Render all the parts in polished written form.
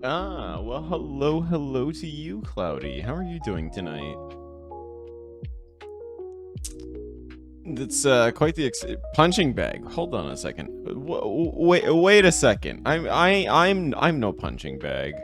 Ah, well, hello to you, Cloudy. How are you doing tonight? That's quite the punching bag. Hold on a second. Wait a second. I'm no punching bag.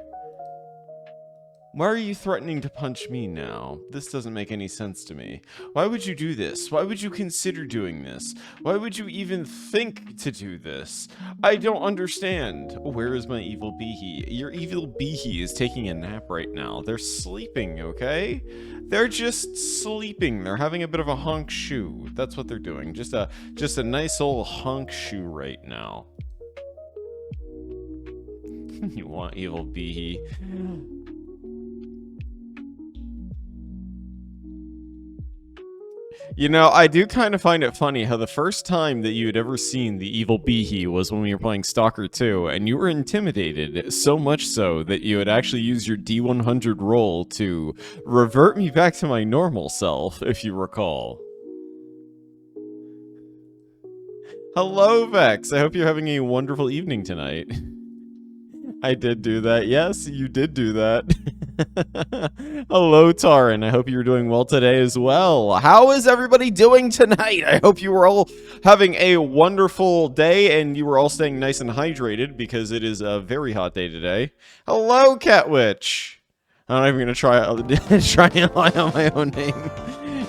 Why are you threatening to punch me now? This doesn't make any sense to me. Why would you do this? Why would you consider doing this? Why would you even think to do this? I don't understand. Where is my evil beehee? Your evil beehee is taking a nap right now. They're sleeping, okay? They're just sleeping. They're having a bit of a honk shoe. That's what they're doing. Just a nice old honk shoe right now. You want evil beehee? You know, I do kind of find it funny how the first time that you had ever seen the evil beehee was when we were playing Stalker 2, and you were intimidated, so much so that you had actually used your D100 roll to revert me back to my normal self, if you recall. Hello, Vex! I hope you're having a wonderful evening tonight. I did do that. Yes, you did do that. Hello, Taran. I hope you're doing well today as well. How is everybody doing tonight? I hope you were all having a wonderful day and you were all staying nice and hydrated because it is a very hot day today. Hello, Catwitch. I'm not even going to try and lie on my own name.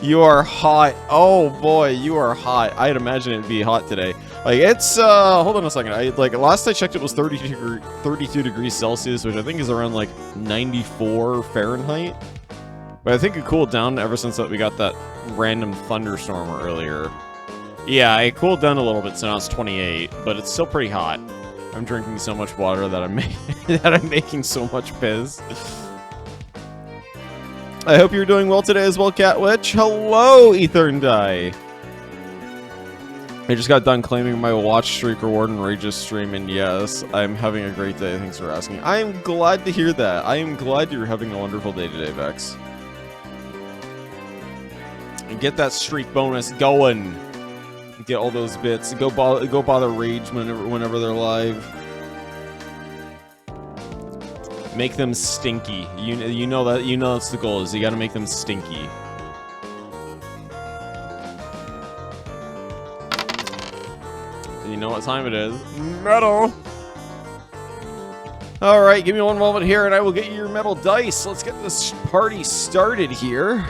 You are hot. Oh boy, you are hot. I'd imagine it'd be hot today. Like, it's, hold on a second. Last I checked, it was 32 degrees Celsius, which I think is around, like, 94 Fahrenheit. But I think it cooled down ever since that we got that random thunderstorm earlier. Yeah, it cooled down a little bit, so now it's 28, but it's still pretty hot. I'm drinking so much water that I'm making so much fizz. I hope you're doing well today as well, Catwitch. Hello, Etherndy. I just got done claiming my watch streak reward in Rage's stream, and yes, I'm having a great day. Thanks for asking. I am glad to hear that. I am glad you're having a wonderful day today, Vex. And get that streak bonus going. Get all those bits. Go bother Rage whenever they're live. Make them stinky. You know that's the goal. Is you got to make them stinky. You know what time it is. Metal! Alright, give me one moment here and I will get you your metal dice. Let's get this party started here.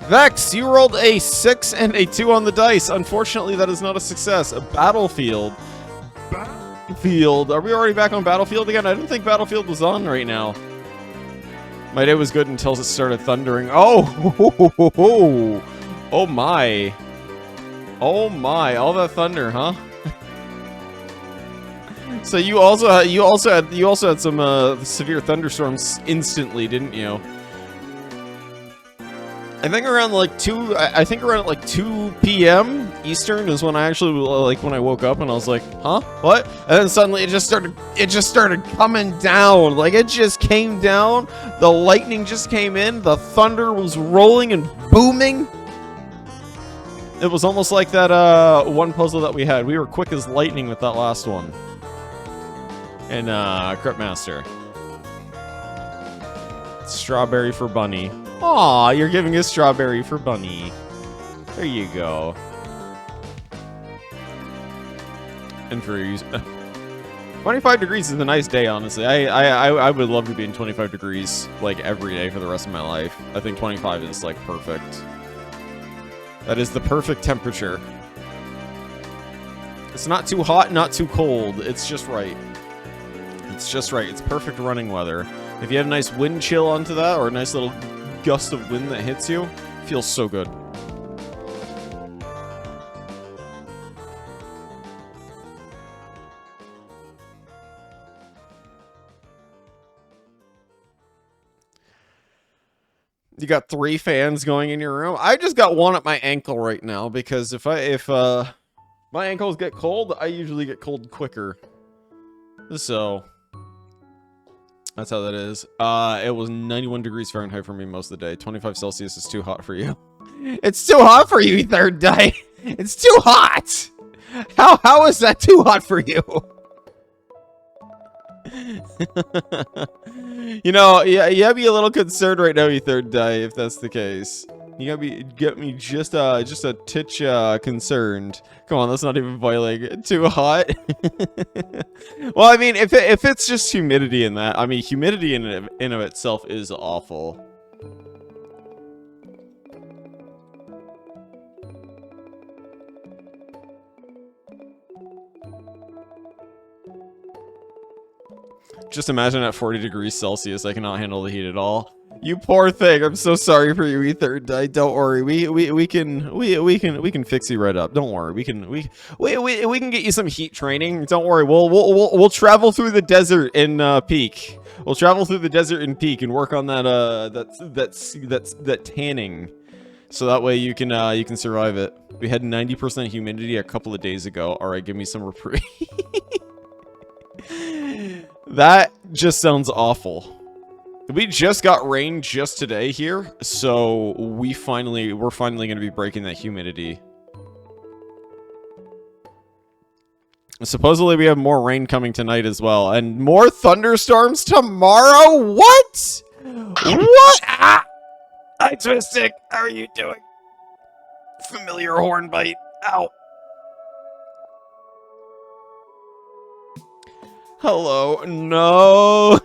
Vex, you rolled a 6 and a 2 on the dice. Unfortunately, that is not a success. A Battlefield. Battlefield. Are we already back on Battlefield again? I didn't think Battlefield was on right now. My day was good until it started thundering. Oh! Oh my. Oh my, all that thunder, huh? So you also had some severe thunderstorms instantly, didn't you? I think around like 2 p.m. Eastern is when I actually when I woke up and I was like, huh? What? And then suddenly it just started coming down. Like it just came down. The lightning just came in. The thunder was rolling and booming. It was almost like that one puzzle that we had. We were quick as lightning with that last one. And Cryptmaster. Strawberry for Bunny. Aw, you're giving a strawberry for Bunny. There you go. And for 25 degrees is a nice day, honestly. I would love to be in 25 degrees like every day for the rest of my life. I think 25 is like perfect. That is the perfect temperature. It's not too hot, not too cold. It's just right. It's just right. It's perfect running weather. If you have a nice wind chill onto that, or a nice little gust of wind that hits you, it feels so good. You got 3 fans going in your room. I just got one at my ankle right now because if my ankles get cold, I usually get cold quicker. So that's how that is. It was 91 degrees Fahrenheit for me most of the day. 25 Celsius is too hot for you. It's too hot for you, third day. It's too hot. How is that too hot for you? You know, yeah, you gotta be a little concerned right now, you third die, if that's the case. You gotta get me just a titch concerned. Come on, let's not even boiling too hot. Well, I mean, if it's just humidity in that, I mean, humidity in of itself is awful. Just imagine at 40 degrees Celsius, I cannot handle the heat at all. You poor thing. I'm so sorry for you, you third die. Don't worry. We can fix you right up. Don't worry. We can get you some heat training. Don't worry. We'll travel through the desert in Peak. We'll travel through the desert in Peak and work on that that tanning. So that way you can survive it. We had 90% humidity a couple of days ago. All right, give me some reprieve. That just sounds awful. We just got rain just today here, so we're finally going to be breaking that humidity. Supposedly we have more rain coming tonight as well, and more thunderstorms tomorrow? What? What? Ah! Hi, Twistic. How are you doing? Familiar horn bite. Ow. Hello. No.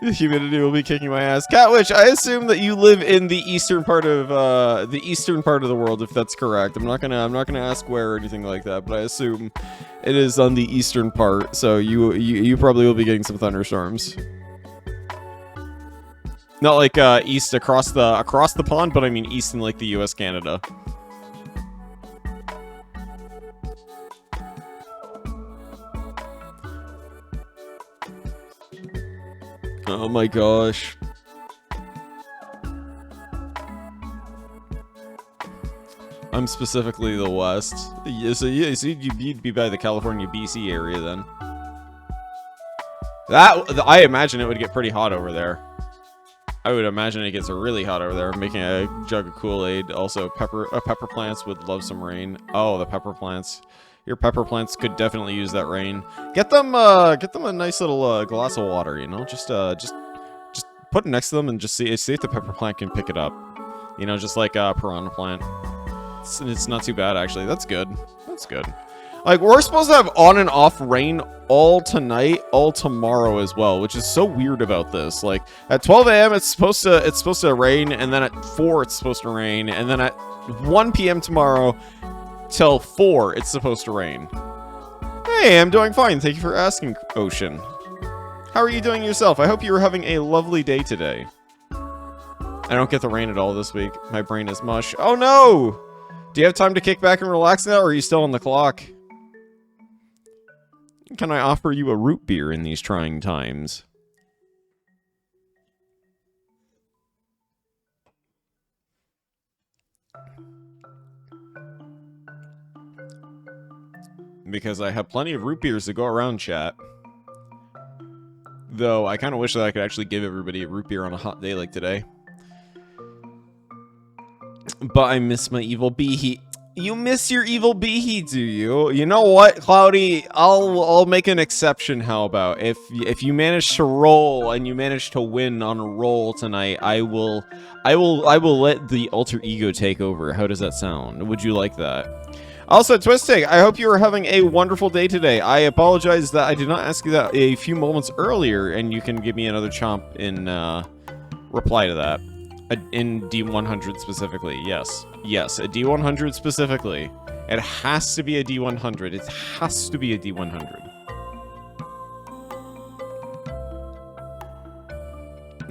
The humidity will be kicking my ass. Catwitch, I assume that you live in the eastern part of the world, if that's correct. I'm not gonna ask where or anything like that, but I assume it is on the eastern part. So you probably will be getting some thunderstorms. Not like east across the pond, but I mean east in like the U.S. Canada. Oh my gosh. I'm specifically the West. Yeah, so you'd be by the California, BC area then. I imagine it would get pretty hot over there. I would imagine it gets really hot over there. Making a jug of Kool-Aid. Also, pepper plants would love some rain. Oh, the pepper plants. Your pepper plants could definitely use that rain. Get them a nice little glass of water. You know, just put it next to them and just see if the pepper plant can pick it up. You know, just like a piranha plant. It's not too bad actually. That's good. That's good. Like, we're supposed to have on and off rain all tonight, all tomorrow as well, which is so weird about this. Like, at 12 a.m. it's supposed to rain, and then at 4 it's supposed to rain, and then at 1 p.m. tomorrow till 4 it's supposed to rain. Hey, I'm doing fine. Thank you for asking, Ocean. How are you doing yourself? I hope you were having a lovely day today. I don't get the rain at all this week. My brain is mush. Oh no! Do you have time to kick back and relax now, or are you still on the clock? Can I offer you a root beer in these trying times? Because I have plenty of root beers to go around, chat. Though, I kind of wish that I could actually give everybody a root beer on a hot day like today. But I miss my evil bee heat. You miss your evil bee heat, do you? You know what, Cloudy? I'll make an exception. How about if you manage to roll and you manage to win on a roll tonight, I will let the alter ego take over. How does that sound? Would you like that? Also, Twistig, I hope you are having a wonderful day today. I apologize that I did not ask you that a few moments earlier, and you can give me another chomp in reply to that. In D100 specifically, yes. Yes, a D100 specifically. It has to be a D100. It has to be a D100.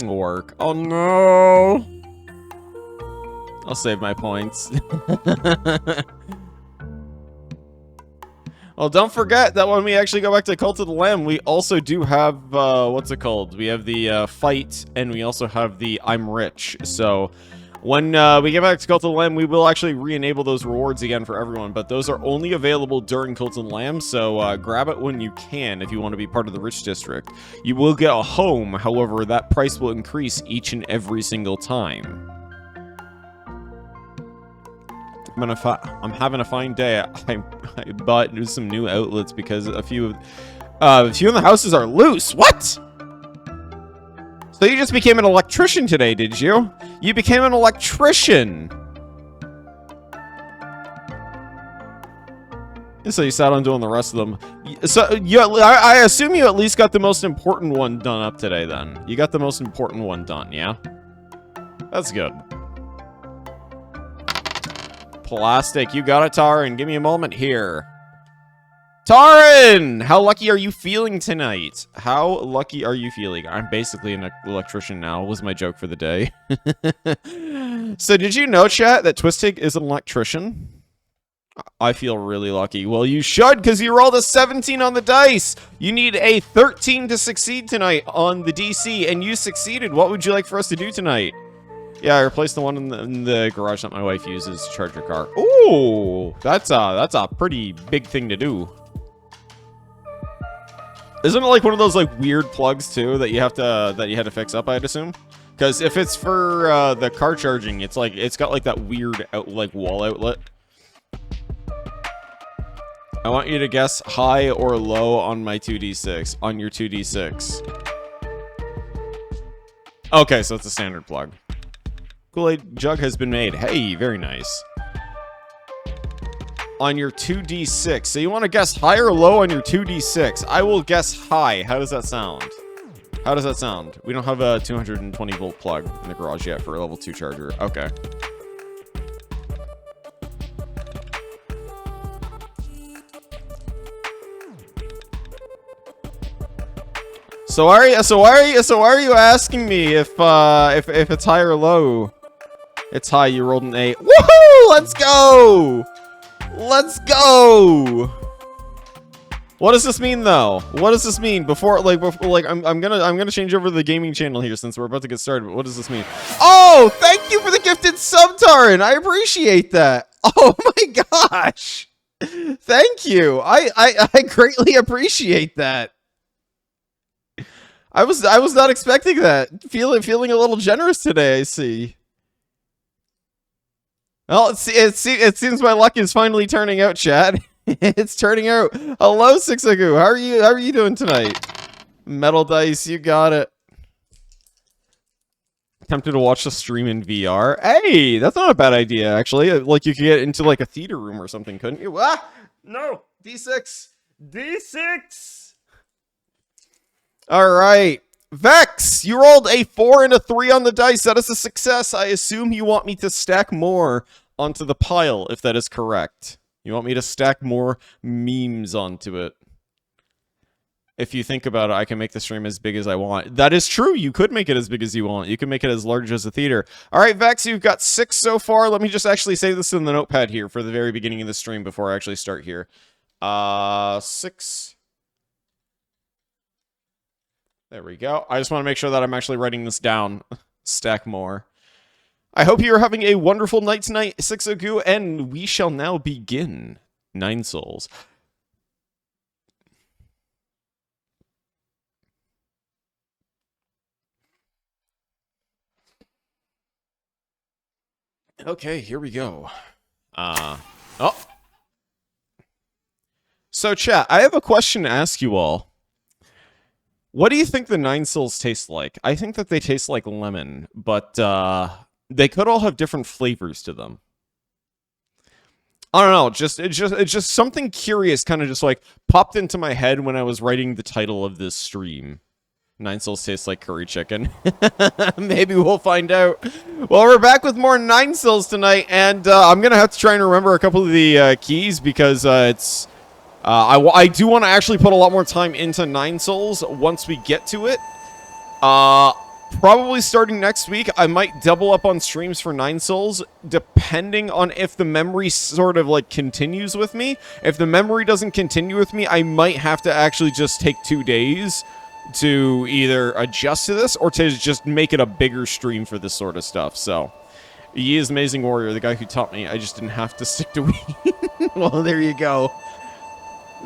Work. Oh no! I'll save my points. Well, don't forget that when we actually go back to Cult of the Lamb, we also do have, what's it called? We have the fight, and we also have the I'm Rich. So, when we get back to Cult of the Lamb, we will actually re-enable those rewards again for everyone, but those are only available during Cult of the Lamb, so grab it when you can if you want to be part of the Rich District. You will get a home, however, that price will increase each and every single time. I'm having a fine day. I bought some new outlets because a few in the houses are loose. What? So you just became an electrician today, did you? You became an electrician. So you sat on doing the rest of them. So I assume you at least got the most important one done up today then. You got the most important one done, yeah? That's good. Plastic, you got it, Taran. Give me a moment here. Taran! How lucky are you feeling tonight? How lucky are you feeling? I'm basically an electrician now, was my joke for the day. So did you know, chat, that Twistig is an electrician? I feel really lucky. Well, you should, because you rolled a 17 on the dice. You need a 13 to succeed tonight on the DC, and you succeeded. What would you like for us to do tonight? Yeah, I replaced the one in the garage that my wife uses to charge her car. Ooh, that's a pretty big thing to do. Isn't it like one of those like weird plugs too that you had to fix up? I'd assume, because if it's for the car charging, it's got like that weird wall outlet. I want you to guess high or low on my 2d6 on your 2d6. Okay, so it's a standard plug. Kool-Aid jug has been made. Hey, very nice. On your 2d6. So you want to guess high or low on your 2d6. I will guess high. How does that sound? How does that sound? We don't have a 220 volt plug in the garage yet for a level 2 charger. Okay. So why are you asking me if it's high or low? It's high. You rolled an 8. Woohoo! Let's go! Let's go! What does this mean though? What does this mean? Before I'm gonna change over to the gaming channel here since we're about to get started. But what does this mean? Oh, thank you for the gifted sub, Taran. I appreciate that. Oh my gosh! Thank you. I greatly appreciate that. I was not expecting that. Feeling a little generous today, I see. Well, it seems my luck is finally turning out, Chad. It's turning out. Hello, Sixagu. How are you doing tonight? Metal dice, you got it. Tempted to watch the stream in VR. Hey, that's not a bad idea, actually. Like, you could get into like a theater room or something, couldn't you? Ah, no, D6, D6. All right. Vex, you rolled a 4 and a 3 on the dice. That is a success. I assume you want me to stack more onto the pile, if that is correct. You want me to stack more memes onto it. If you think about it, I can make the stream as big as I want. That is true. You could make it as big as you want. You can make it as large as a theater. All right, Vex, you've got 6 so far. Let me just actually say this in the notepad here for the very beginning of the stream before I actually start here. 6... There we go. I just want to make sure that I'm actually writing this down. Stack more. I hope you're having a wonderful night tonight, Sixagu, and we shall now begin. 9 souls. Okay, here we go. Oh. So, chat, I have a question to ask you all. What do you think the 9 souls taste like? I think that they taste like lemon, but they could all have different flavors to them. I don't know, it's just something curious kind of just like popped into my head when I was writing the title of this stream. 9 souls tastes like curry chicken. Maybe we'll find out. Well, we're back with more 9 souls tonight, and I'm gonna have to try and remember a couple of the keys because it's I do want to actually put a lot more time into 9 souls once we get to it. Probably starting next week, I might double up on streams for 9 souls, depending on if the memory sort of like continues with me. If the memory doesn't continue with me, I might have to actually just take 2 days to either adjust to this or to just make it a bigger stream for this sort of stuff. So, he is Amazing Warrior, the guy who taught me. I just didn't have to stick to Wii. Well, there you go.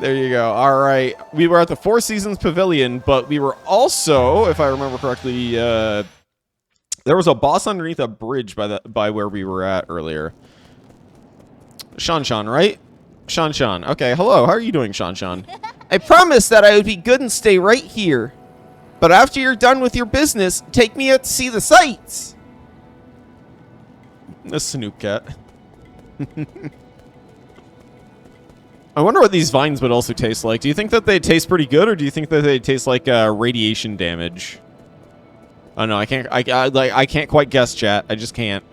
There you go. All right. We were at the Four Seasons Pavilion, but we were also, if I remember correctly, there was a boss underneath a bridge by where we were at earlier. Shan, right? Shan. Okay, hello. How are you doing, Shan? I promised that I would be good and stay right here. But after you're done with your business, take me out to see the sights. A Snoop cat. I wonder what these vines would also taste like. Do you think that they taste pretty good, or do you think that they taste like radiation damage? Oh no, I can't. I can't quite guess, chat. I just can't.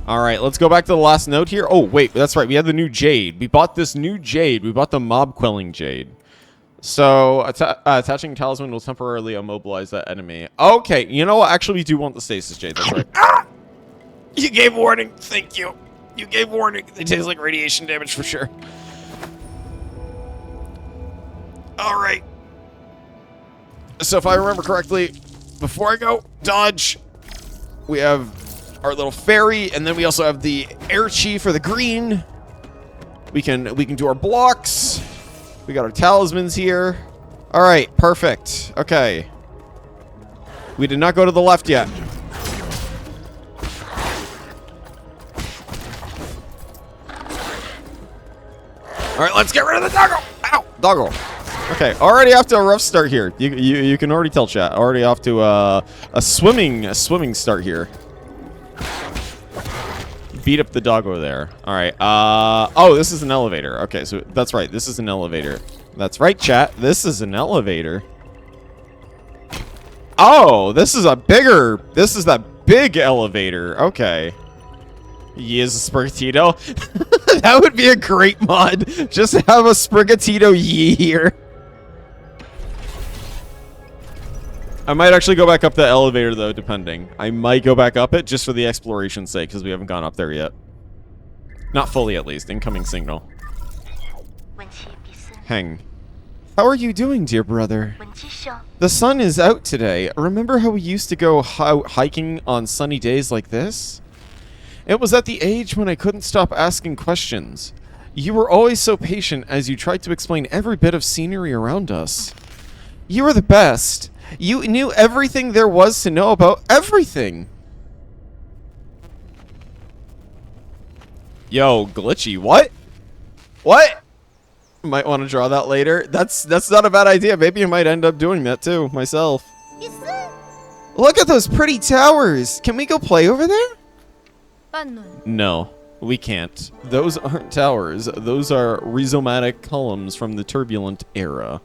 All right, let's go back to the last note here. Oh wait, that's right. We had the new jade. We bought this new jade. We bought the mob quelling jade. So attaching talisman will temporarily immobilize that enemy. Okay, you know what? Actually, we do want the stasis jade. That's right. Ah! You gave warning. Thank you. You gave warning. They taste like radiation damage for sure. All right. So if I remember correctly, before I go, dodge. We have our little fairy, and then we also have the air chief for the green. We can do our blocks. We got our talismans here. All right, perfect. Okay. We did not go to the left yet. All right, let's get rid of the doggo. Ow, doggo. Okay, already off to a rough start here. You can already tell, chat. Already off to a swimming start here. Beat up the doggo there. All right. Oh, this is an elevator. Okay, so that's right. This is an elevator. That's right, chat. This is an elevator. Oh, this is that big elevator. Okay. He is a Sprigatito. That would be a great mod. Just have a Sprigatito Yee here. I might actually go back up the elevator, though, depending. I might go back up it just for the exploration's sake, because we haven't gone up there yet. Not fully, at least. Incoming signal. Heng. How are you doing, dear brother? The sun is out today. Remember how we used to go hiking on sunny days like this? It was at the age when I couldn't stop asking questions. You were always so patient as you tried to explain every bit of scenery around us. You were the best. You knew everything there was to know about everything. Yo, glitchy. What? What? Might want to draw that later. That's not a bad idea. Maybe I might end up doing that too, myself. Look at those pretty towers. Can we go play over there? No, we can't. Those aren't towers. Those are rhizomatic columns from the turbulent era.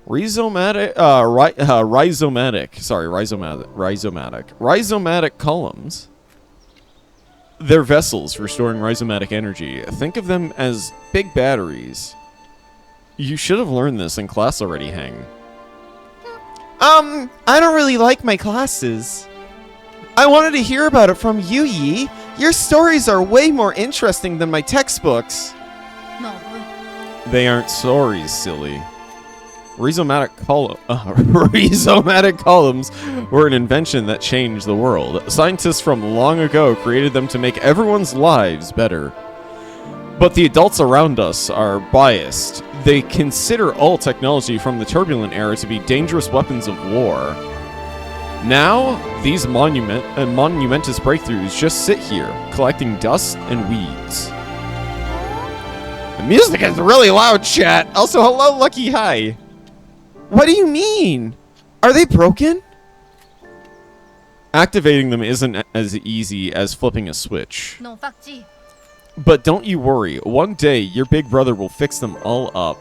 Rhizomatic columns. They're vessels for storing rhizomatic energy. Think of them as big batteries. You should have learned this in class already, Heng. I don't really like my classes. I wanted to hear about it from you, Yi. Your stories are way more interesting than my textbooks. No. They aren't stories, silly. Rhizomatic columns were an invention that changed the world. Scientists from long ago created them to make everyone's lives better. But the adults around us are biased. They consider all technology from the turbulent era to be dangerous weapons of war. Now, these monumentous breakthroughs just sit here, collecting dust and weeds. The music is really loud, chat. Also, hello, Lucky Hi. What do you mean? Are they broken? Activating them isn't as easy as flipping a switch. No, but don't you worry. One day, your big brother will fix them all up.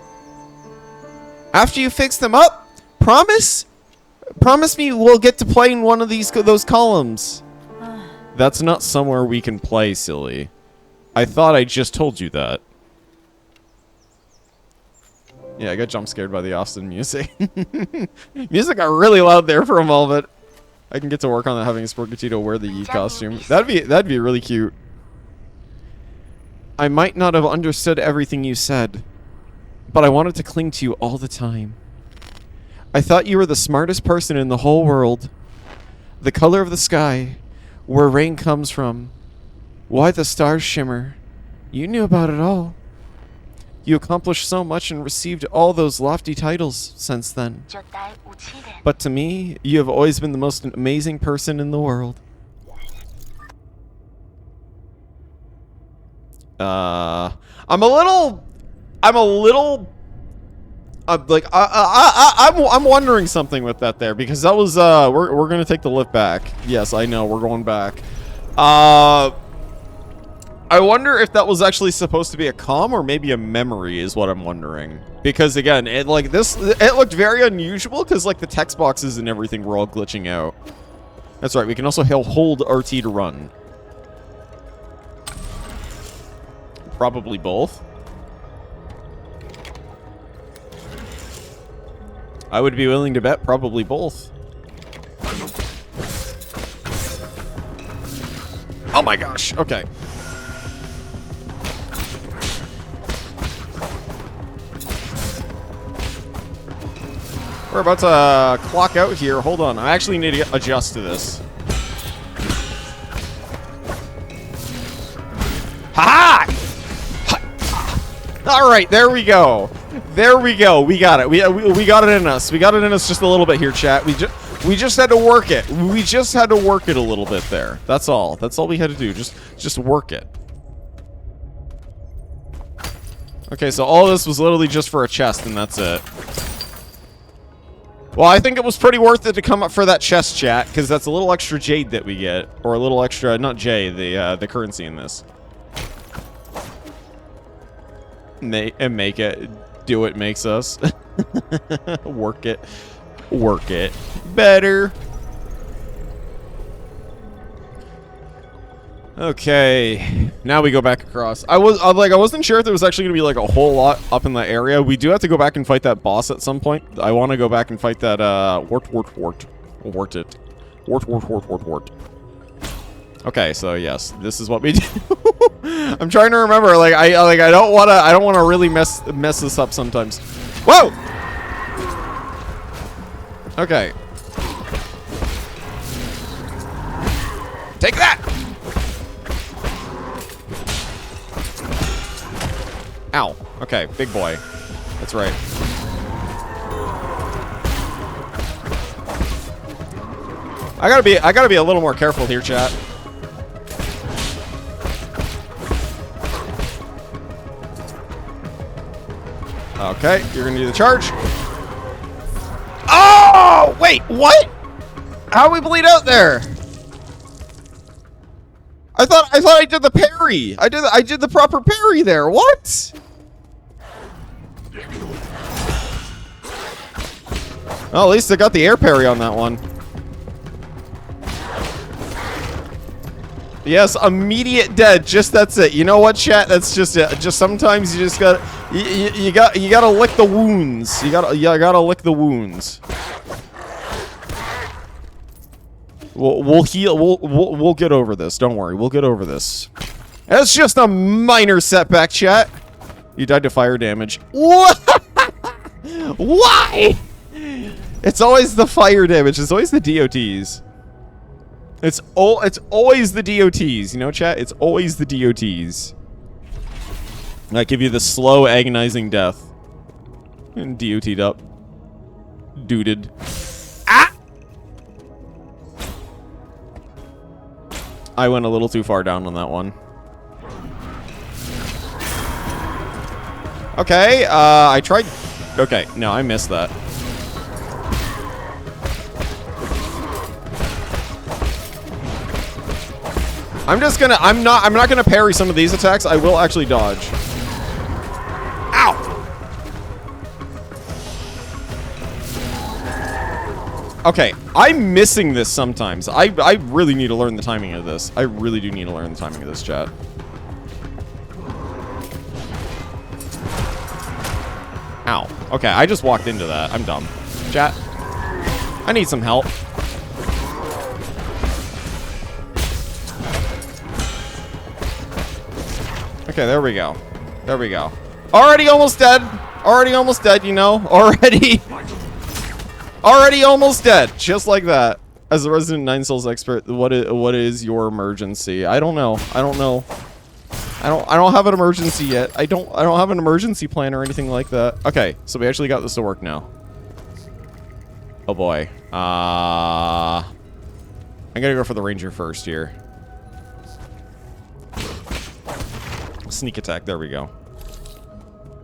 After you fix them up? Promise? Promise me we'll get to play in one of those columns. That's not somewhere we can play, silly. I thought I just told you that. Yeah, I got jump scared by the Austin music. Music got really loud there for a moment. I can get to work on having Sprigatito wear the Yi costume. That'd be really cute. I might not have understood everything you said, but I wanted to cling to you all the time. I thought you were the smartest person in the whole world. The color of the sky, where rain comes from, why the stars shimmer. You knew about it all. You accomplished so much and received all those lofty titles since then. But to me, you have always been the most amazing person in the world. I'm a little like I'm wondering something with that there, because that was we're gonna take the lift back. Yes, I know, we're going back. I wonder if that was actually supposed to be a comm or maybe a memory is what I'm wondering. Because again, it looked very unusual, because like the text boxes and everything were all glitching out. That's right, we can also hold RT to run. Probably both. I would be willing to bet probably both. Oh my gosh, okay. We're about to clock out here. Hold on, I actually need to adjust to this. Ha! All right, there we go. There we go. We got it. We got it in us. We got it in us just a little bit here, chat. We just had to work it. We just had to work it a little bit there. That's all. That's all we had to do. Just work it. Okay, so all this was literally just for a chest, and that's it. Well, I think it was pretty worth it to come up for that chest, chat, because that's a little extra jade that we get, or a little extra, not jade, the currency in this. Make it. Do what makes us. Work it. Work it. Better. Okay. Now we go back across. I wasn't sure if there was actually going to be like a whole lot up in the area. We do have to go back and fight that boss at some point. I want to go back and fight that wart. Okay, so yes, this is what we do. I'm trying to remember. Like I don't want to really mess this up sometimes. Whoa. Okay. Take that. Ow. Okay, big boy. That's right. I gotta be a little more careful here, chat. Okay, you're gonna do the charge. Oh, wait, what? How we bleed out there? I thought I did the parry. I did the proper parry there. What? Well, at least I got the air parry on that one. Yes, immediate dead. Just that's it. You know what, chat? That's just it. Just sometimes you just got you gotta lick the wounds. You gotta lick the wounds. We'll heal. We'll get over this. Don't worry. We'll get over this. That's just a minor setback, chat. You died to fire damage. What? Why? It's always the fire damage. It's always the DOTs. It's always the DOTs, you know, chat? It's always the DOTs. That give you the slow, agonizing death. And DOT'd up. Duded. Ah! I went a little too far down on that one. Okay, I tried... Okay, no, I missed that. I'm not gonna parry some of these attacks. I will actually dodge. Ow! Okay, I'm missing this sometimes. I really need to learn the timing of this. I really do need to learn the timing of this, chat. Ow. Okay, I just walked into that. I'm dumb. Chat, I need some help. Okay, there we go. There we go. Already almost dead. Already almost dead, you know? Already almost dead. Just like that. As a resident 9 Souls expert, what is your emergency? I don't know. I don't know. I don't have an emergency yet. I don't have an emergency plan or anything like that. Okay, so we actually got this to work now. Oh boy. I'm gonna go for the ranger first here. Sneak attack. There we go.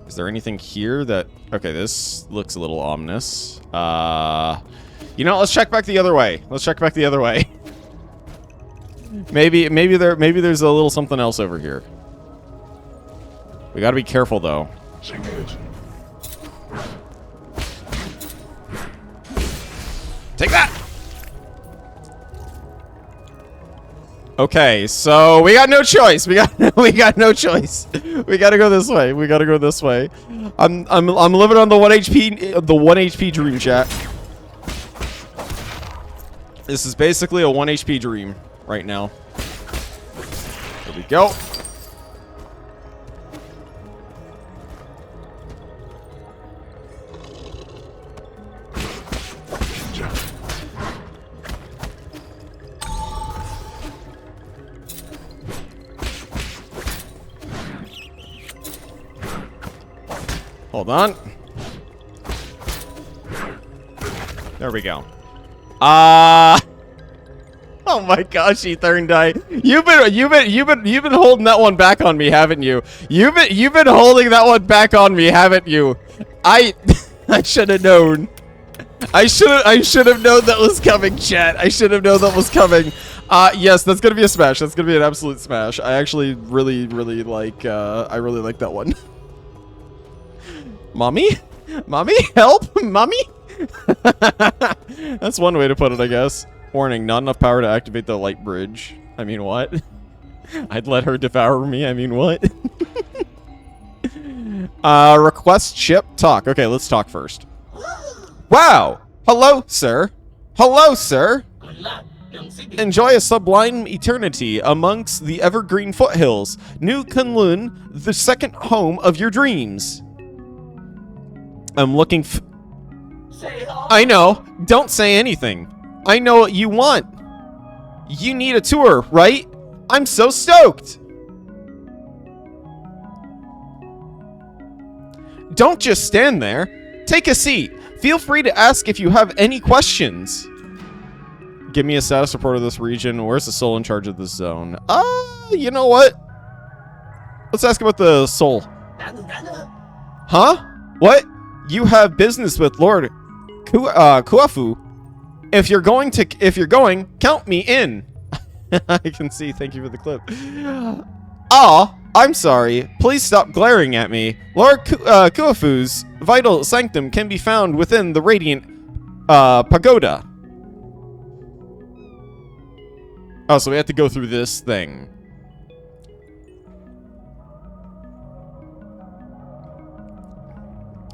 Is there anything here that... Okay, this looks a little ominous. You know, let's check back the other way. Let's check back the other way. maybe there's a little something else over here. We gotta be careful, though. Take that! Okay, so we got no choice. We got no choice. We gotta go this way. We gotta go this way. I'm living on the 1 HP dream, chat. This is basically a 1 HP dream right now. There we go. Hold on. There we go. Oh my gosh, Etherndie. You've been holding that one back on me, haven't you? You've been holding that one back on me, haven't you? I should have known. I should have known that was coming, chat. I should have known that was coming. Yes, that's gonna be a smash. That's gonna be an absolute smash. I actually really like I really like that one. Mommy? Mommy? Help? Mommy? That's one way to put it, I guess. Warning, not enough power to activate the light bridge. I mean, what? I'd let her devour me. I mean, what? Request ship talk. Okay, let's talk first. Wow! Hello, sir. Hello, sir. Enjoy a sublime eternity amongst the evergreen foothills. New Kunlun, the second home of your dreams. I'm looking I know. Don't say anything. I know what you want. You need a tour, right? I'm so stoked. Don't just stand there. Take a seat. Feel free to ask if you have any questions. Give me a status report of this region. Where's the soul in charge of this zone? You know what? Let's ask about the soul. Huh? What? You have business with Lord Kuafu. If you're going, count me in. I can see. Thank you for the clip. I'm sorry. Please stop glaring at me. Lord Kuafu's vital sanctum can be found within the Radiant Pagoda. Oh, so we have to go through this thing.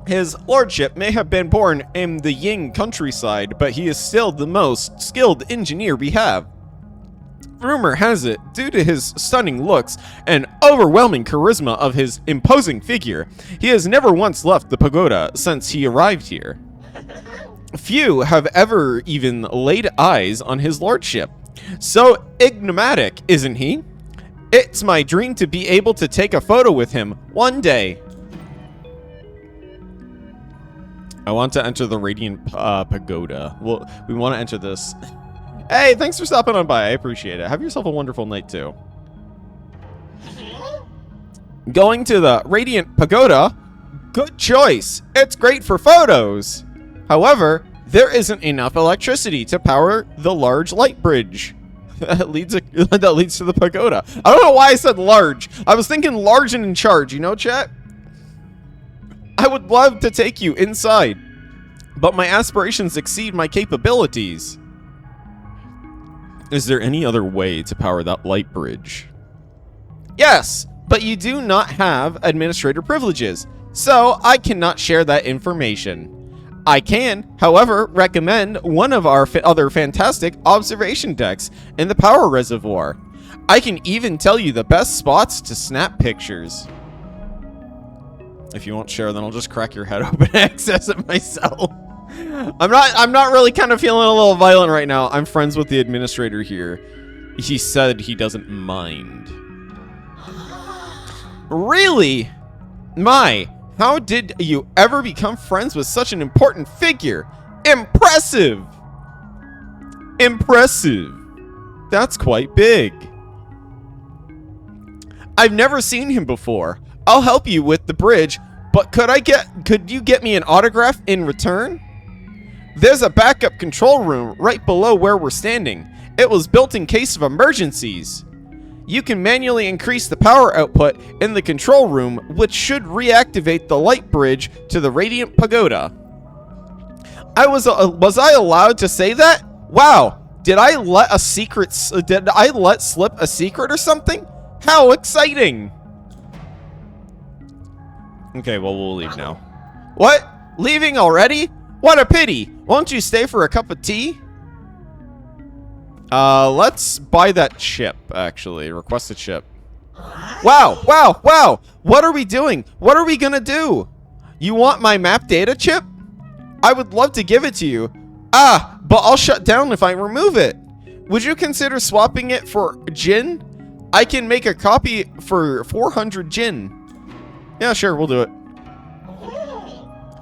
His lordship may have been born in the Ying countryside, but he is still the most skilled engineer we have. Rumor has it, due to his stunning looks and overwhelming charisma of his imposing figure, he has never once left the pagoda since he arrived here. Few have ever even laid eyes on his lordship. So enigmatic, isn't he? It's my dream to be able to take a photo with him one day. I want to enter the Radiant Pagoda. Well, we want to enter this. Hey, thanks for stopping on by. I appreciate it. Have yourself a wonderful night, too. Going to the Radiant Pagoda? Good choice. It's great for photos. However, there isn't enough electricity to power the large light bridge that leads to the pagoda. I don't know why I said large. I was thinking large and in charge, you know, chat? I would love to take you inside, but my aspirations exceed my capabilities. Is there any other way to power that light bridge? Yes, but you do not have administrator privileges, so I cannot share that information. I can, however, recommend one of our other fantastic observation decks in the power reservoir. I can even tell you the best spots to snap pictures. If you won't share, then I'll just crack your head open and access it myself. I'm not really kind of feeling a little violent right now. I'm friends with the administrator here. He said he doesn't mind. Really? My, how did you ever become friends with such an important figure? Impressive! Impressive. That's quite big. I've never seen him before. I'll help you with the bridge, but could you get me an autograph in return? There's a backup control room right below where we're standing. It was built in case of emergencies. You can manually increase the power output in the control room, which should reactivate the light bridge to the Radiant Pagoda. Was I allowed to say that? Wow. Did I let slip a secret or something? How exciting. Okay, well, we'll leave now. What? Leaving already? What a pity. Won't you stay for a cup of tea? Let's buy that chip, actually. Request a chip. Wow, wow, wow! What are we doing? What are we gonna do? You want my map data chip? I would love to give it to you. Ah, but I'll shut down if I remove it. Would you consider swapping it for Jin? I can make a copy for 400 Jin. Yeah, sure, we'll do it.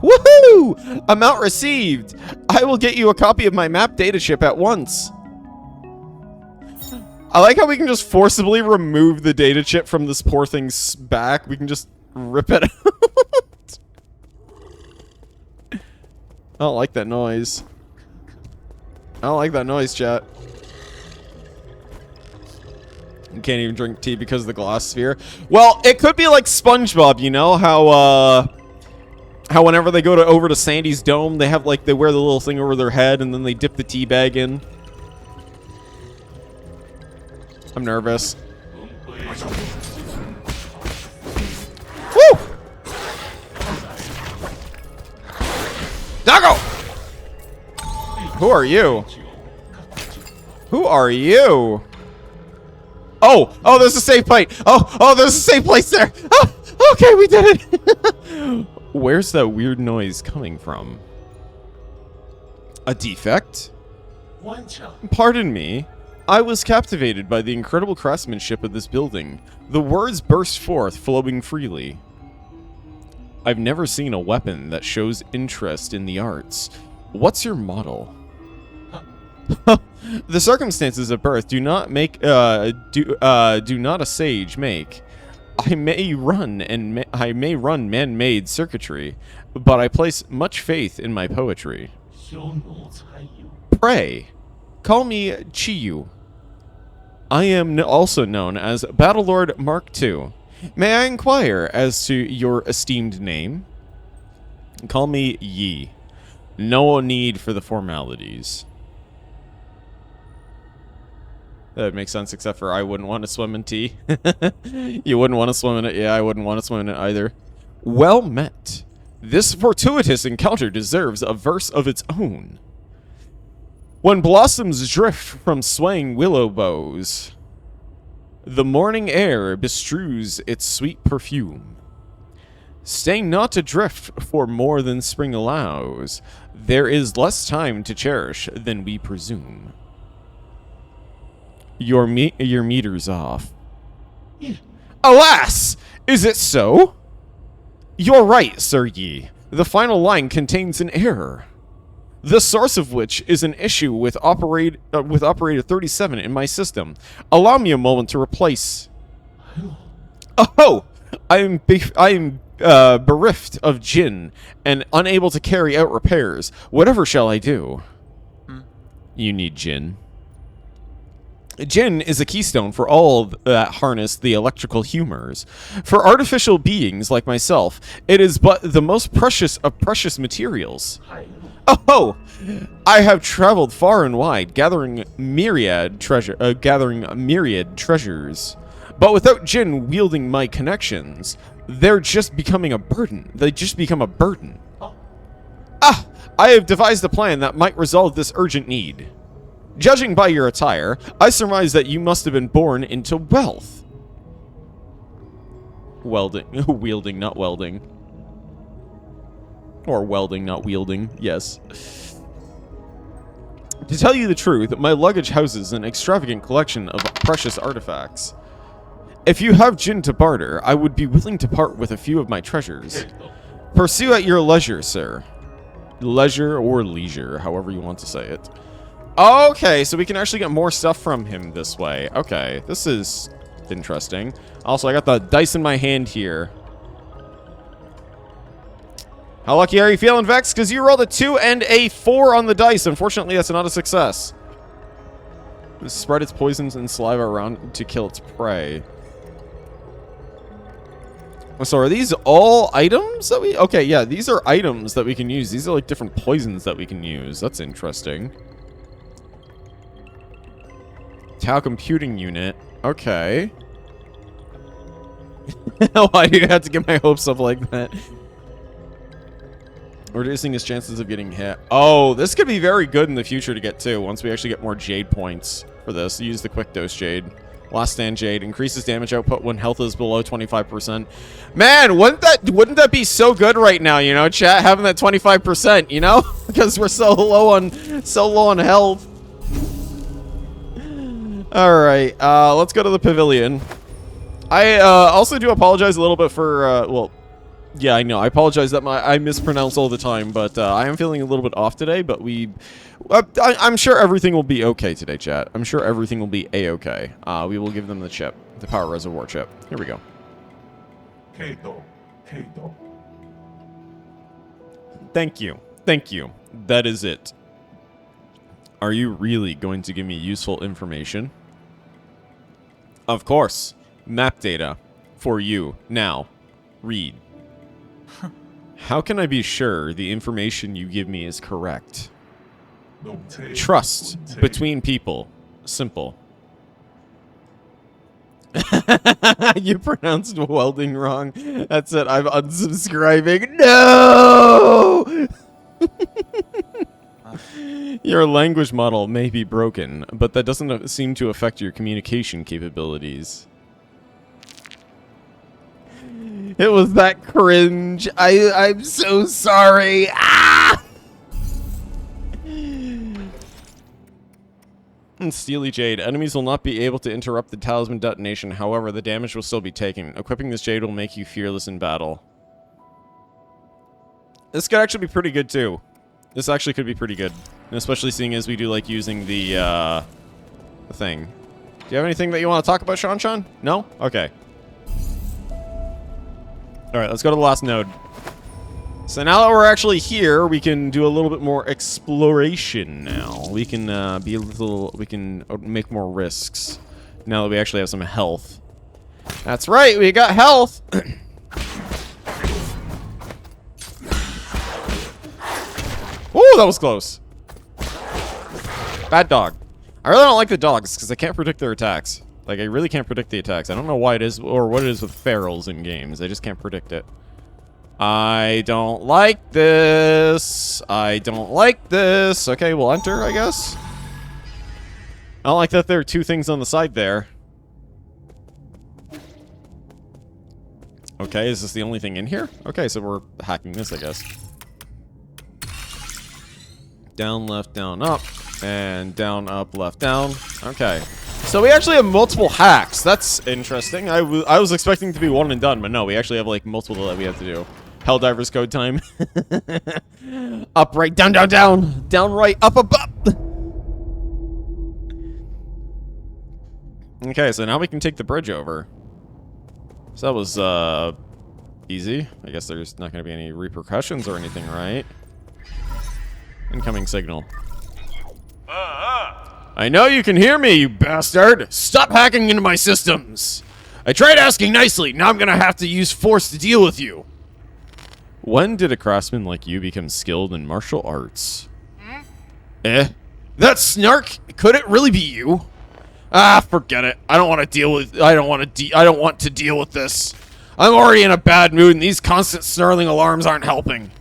Woohoo! Amount received. I will get you a copy of my map data chip at once. I like how we can just forcibly remove the data chip from this poor thing's back. We can just rip it out. I don't like that noise. I don't like that noise, chat. You can't even drink tea because of the glass sphere. Well, it could be like SpongeBob, you know? How whenever they go over to Sandy's dome, they have like, they wear the little thing over their head and then they dip the tea bag in. I'm nervous. Woo! Doggo! Who are you? Who are you? Oh, there's a safe point. Oh, there's a safe place there. Oh, okay, we did it. Where's that weird noise coming from? A defect? Pardon me. I was captivated by the incredible craftsmanship of this building. The words burst forth, flowing freely. I've never seen a weapon that shows interest in the arts. What's your model? The circumstances of birth do not make do not a sage make. I may run man-made circuitry, but I place much faith in my poetry. Pray, call me Chiyu. I am also known as Battlelord Mark II. May I inquire as to your esteemed name? Call me Yi. No need for the formalities. That makes sense, except for I wouldn't want to swim in tea. You wouldn't want to swim in it. Yeah, I wouldn't want to swim in it either. Well met. This fortuitous encounter deserves a verse of its own. When blossoms drift from swaying willow boughs, the morning air bestrews its sweet perfume. Staying not adrift for more than spring allows, there is less time to cherish than we presume. Your meter's off. Alas! Is it so? You're right, Sir Yi. The final line contains an error. The source of which is an issue with operator 37 in my system. Allow me a moment to replace. Oh! I am bereft of Jin and unable to carry out repairs. Whatever shall I do? You need Jin. Jin is a keystone for all that harness the electrical humors. For artificial beings like myself, it is but the most precious of precious materials. Oh, I have traveled far and wide, gathering myriad treasures. But without Jin wielding my connections, they're just becoming a burden. They just become a burden. Ah, I have devised a plan that might resolve this urgent need. Judging by your attire, I surmise that you must have been born into wealth. Wielding, not welding. Or welding, not wielding, yes. To tell you the truth, my luggage houses an extravagant collection of precious artifacts. If you have Jin to barter, I would be willing to part with a few of my treasures. Pursue at your leisure, sir. Leisure or leisure, however you want to say it. Okay, so we can actually get more stuff from him this way. Okay, this is Interesting. Also, I got the dice in my hand here. How lucky are you feeling, Vex? Because you rolled a 2 and a 4 on the dice. Unfortunately, that's not a success. Spread its poisons and saliva around to kill its prey. So are these all items that we... Okay, yeah, these are items that we can use. These are like different poisons that we can use. That's interesting. Tau computing unit. Okay. Why do you have to get my hopes up like that? Reducing his chances of getting hit. Oh, this could be very good in the future to get too. Once we actually get more Jade points for this. Use the quick dose Jade. Last stand Jade. Increases damage output when health is below 25%. Man, wouldn't that be so good right now, you know, chat? Having that 25%, you know? Because we're so low on health. Alright, let's go to the pavilion. I also do apologize a little bit for, well, yeah, I know. I apologize that I mispronounce all the time, but I am feeling a little bit off today, but I'm sure everything will be okay today, chat. I'm sure everything will be A-okay. We will give them the chip, the power reservoir chip. Here we go. Thank you. Thank you. That is it. Are you really going to give me useful information? Of course. Map data. For you. Now. Read. How can I be sure the information you give me is correct? Trust between people. Simple. You pronounced welding wrong. That's it. I'm unsubscribing. No! Your language model may be broken, but that doesn't seem to affect your communication capabilities. It was that cringe. I'm so sorry. Ah! Steely Jade. Enemies will not be able to interrupt the talisman detonation. However, the damage will still be taken. Equipping this Jade will make you fearless in battle. This could actually be pretty good, too. This actually could be pretty good. And especially seeing as we do like using the thing. Do you have anything that you want to talk about, Sean? No? Okay. Alright, let's go to the last node. So now that we're actually here, we can do a little bit more exploration now. We can we can make more risks. Now that we actually have some health. That's right, we got health! Ooh, that was close. Bad dog. I really don't like the dogs, because I can't predict their attacks. Like, I really can't predict the attacks. I don't know why it is, or what it is with ferals in games. I just can't predict it. I don't like this. I don't like this. Okay, we'll enter, I guess. I don't like that there are two things on the side there. Okay, is this the only thing in here? Okay, so we're hacking this, I guess. Down, left, down, up. And down, up, left, down. Okay. So we actually have multiple hacks. That's interesting. I was expecting to be one and done, but no, we actually have like multiple that we have to do. Helldivers code time. Up, right, down, down, down. Down, right, up, up, up. Okay, so now we can take the bridge over. So that was, easy. I guess there's not going to be any repercussions or anything, right? Incoming signal. I know you can hear me, you bastard! Stop hacking into my systems! I tried asking nicely, now I'm gonna have to use force to deal with you! When did a craftsman like you become skilled in martial arts? That snark? Could it really be you? Ah, forget it. I don't want to deal with this. I'm already in a bad mood and these constant snarling alarms aren't helping.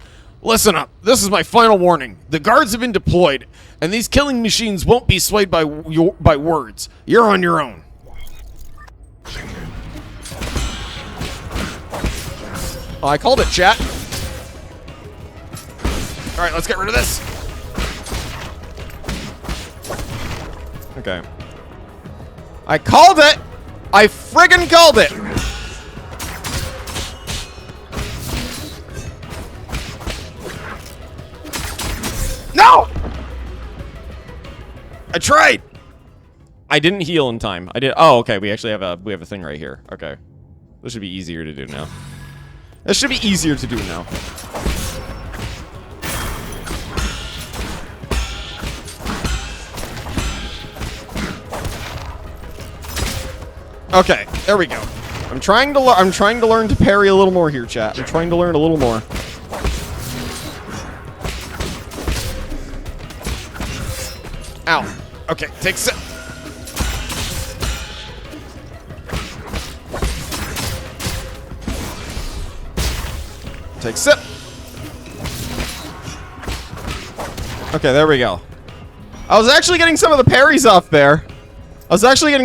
Listen up. This is my final warning. The guards have been deployed, and these killing machines won't be swayed by words. You're on your own. Oh, I called it, chat. All right, let's get rid of this. Okay. I called it. I friggin' called it. No! I tried! I didn't heal in time. I did. Oh, okay. We actually have a thing right here. Okay. This should be easier to do now. This should be easier to do now. Okay, there we go. I'm trying to learn to parry a little more here, chat. I'm trying to learn a little more. Ow. Okay, take a sip. Take a sip. Okay, there we go. I was actually getting some of the parries off there. I'm actually kind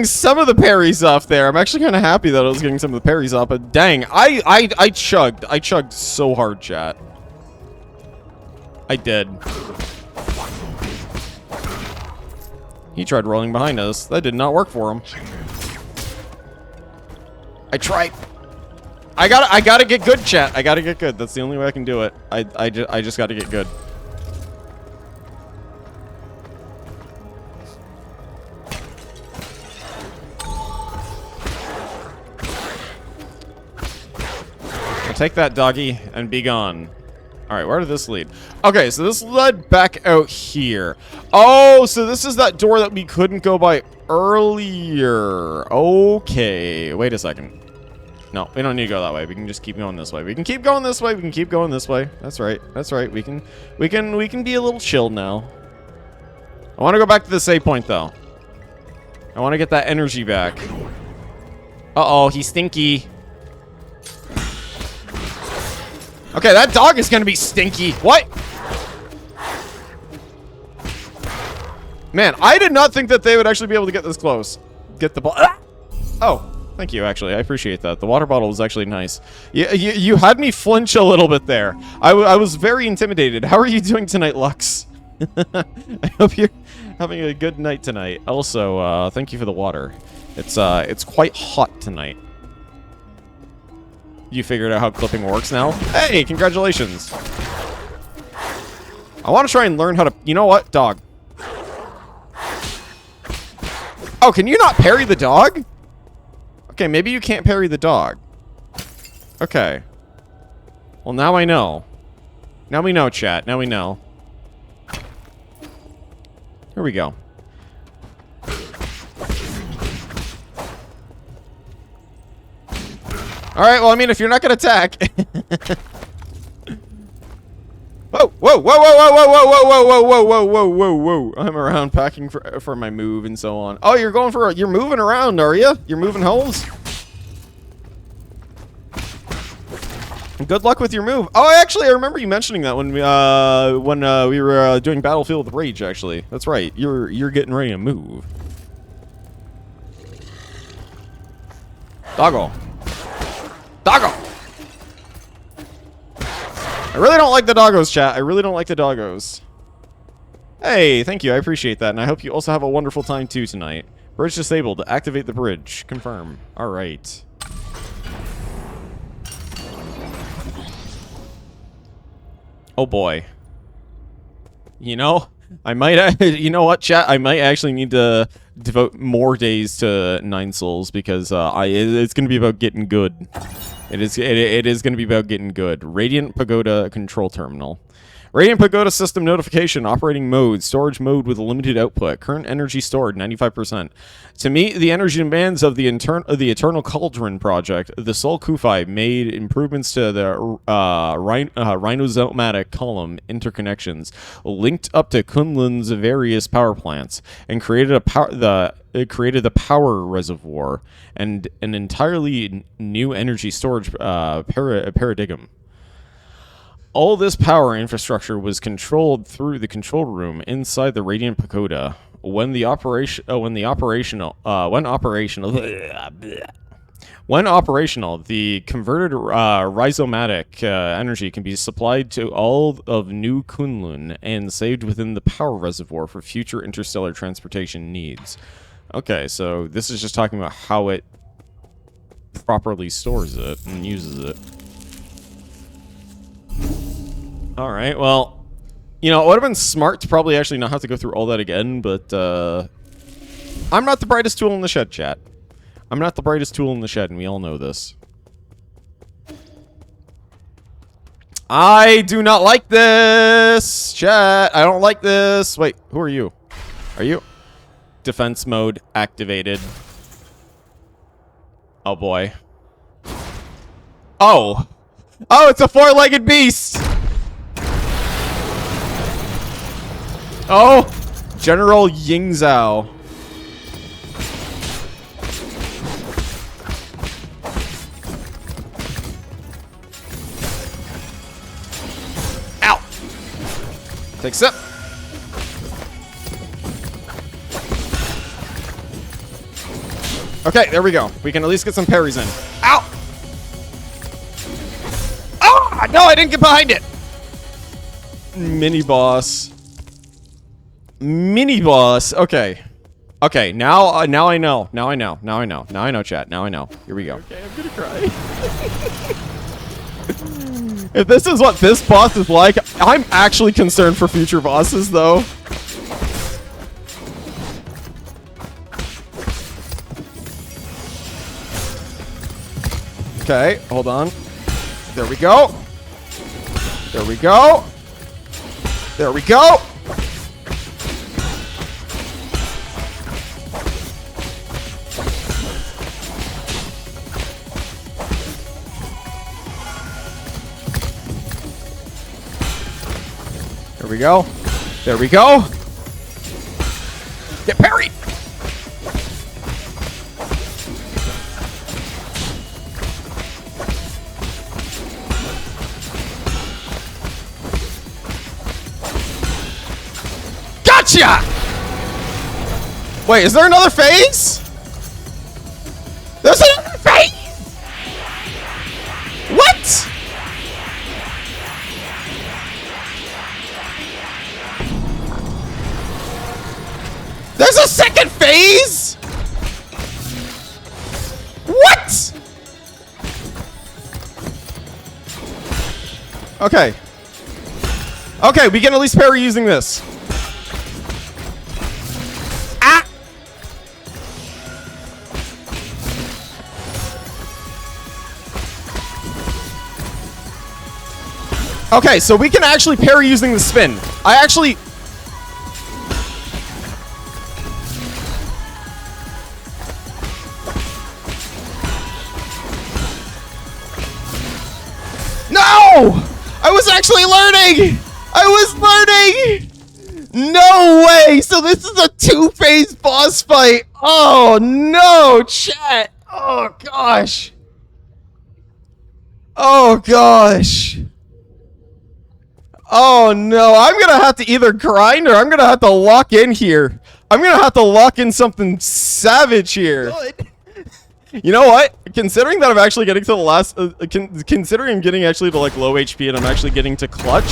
of happy that I was getting some of the parries off, but dang, I chugged so hard, chat. I did. He tried rolling behind us. That did not work for him. I tried. I gotta get good, chat. I gotta get good. That's the only way I can do it. I just gotta get good. Take that, doggy, and be gone. Alright, where did this lead? Okay, so this led back out here. Oh, so this is that door that we couldn't go by earlier. Okay, wait a second. No, we don't need to go that way. We can just keep going this way. We can keep going this way. We can keep going this way. That's right. That's right. We can be a little chilled now. I want to go back to the save point, though. I want to get that energy back. Uh-oh, he's stinky. Okay, that dog is gonna be stinky. What? Man, I did not think that they would actually be able to get this close. Get the ball. Ah! Oh, thank you, actually. I appreciate that. The water bottle was actually nice. You had me flinch a little bit there. I was very intimidated. How are you doing tonight, Lux? I hope you're having a good night tonight. Also, thank you for the water. It's quite hot tonight. You figured out how clipping works now? Hey, congratulations. I want to try and learn how to... You know what? Dog. Oh, can you not parry the dog? Okay, maybe you can't parry the dog. Okay. Well, now I know. Now we know, chat. Now we know. Here we go. Alright, well, I mean, if you're not gonna attack... Whoa, whoa, whoa, whoa, whoa, whoa, whoa, whoa, whoa, whoa, whoa, whoa, whoa, whoa. I'm around packing for my move and so on. Oh, you're going for you're moving around, are you? You're moving holes? Good luck with your move. Oh, actually, I remember you mentioning that when we were doing Battlefield with Rage, actually. That's right. You're getting ready to move. Doggo. Doggo! I really don't like the doggos, chat. I really don't like the doggos. Hey, thank you. I appreciate that. And I hope you also have a wonderful time, too, tonight. Bridge disabled. Activate the bridge. Confirm. All right. Oh, boy. You know, I might... You know what, chat? I might actually need to devote more days to Nine Souls because it's going to be about getting good. It is going to be about getting good. Radiant Pagoda Control Terminal. Radiant Pagoda System Notification. Operating mode. Storage mode with limited output. Current energy stored 95%. To meet the energy demands of the Eternal Cauldron project, the Sol Kufi made improvements to the rhinosomatic column interconnections, linked up to Kunlun's various power plants, and created it created the power reservoir and an entirely new energy storage paradigm. All this power infrastructure was controlled through the control room inside the Radiant Pagoda. When operational, the converted rhizomatic energy can be supplied to all of New Kunlun and saved within the power reservoir for future interstellar transportation needs. Okay, so this is just talking about how it properly stores it and uses it. Alright, well, you know, it would have been smart to probably actually not have to go through all that again, but, I'm not the brightest tool in the shed, chat. I'm not the brightest tool in the shed, and we all know this. I do not like this, chat. I don't like this. Wait, who are you? Are you? Defense mode activated. Oh, boy. Oh. Oh, it's a four-legged beast. Oh. General Yingzhou. Ow. Take a sip. Okay, there we go. We can at least get some parries in. Ow! Oh, no, I didn't get behind it. Mini boss. Mini boss. Okay. Okay, now I know. Now I know. Now I know. Now I know, chat. Now I know. Here we go. Okay, I'm gonna cry. If this is what this boss is like, I'm actually concerned for future bosses, though. Okay, hold on. There we go. There we go. There we go. There we go. There we go. Get parried. Gotcha! Wait, is there another phase? There's another phase! What? There's a second phase? What? Okay. Okay, we can at least parry using this. Ah! Okay, so we can actually parry using the spin. I actually... No! I was actually learning! I was learning! No way! So this is a two-phase boss fight! Oh no, chat! Oh gosh! Oh gosh! Oh no, I'm gonna have to either grind or I'm gonna have to lock in here. I'm gonna have to lock in something savage here. Good. You know what? Considering that I'm actually getting to the last, considering I'm getting actually to like low HP and I'm actually getting to clutch,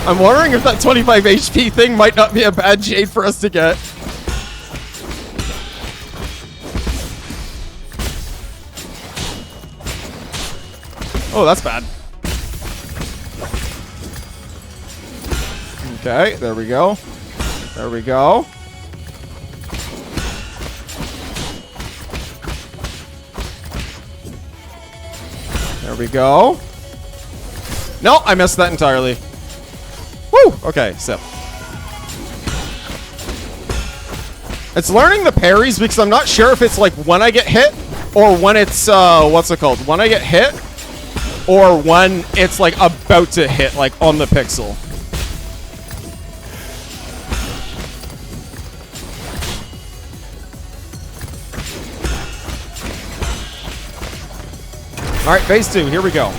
I'm wondering if that 25 HP thing might not be a bad jade for us to get. Oh, that's bad. Okay, there we go. There we go. There we go. No, I missed that entirely. Woo! Okay, sip. It's learning the parries because I'm not sure if it's like when I get hit or when it's, what's it called? When I get hit or when it's like about to hit, like on the pixel. Alright, phase 2, here we go.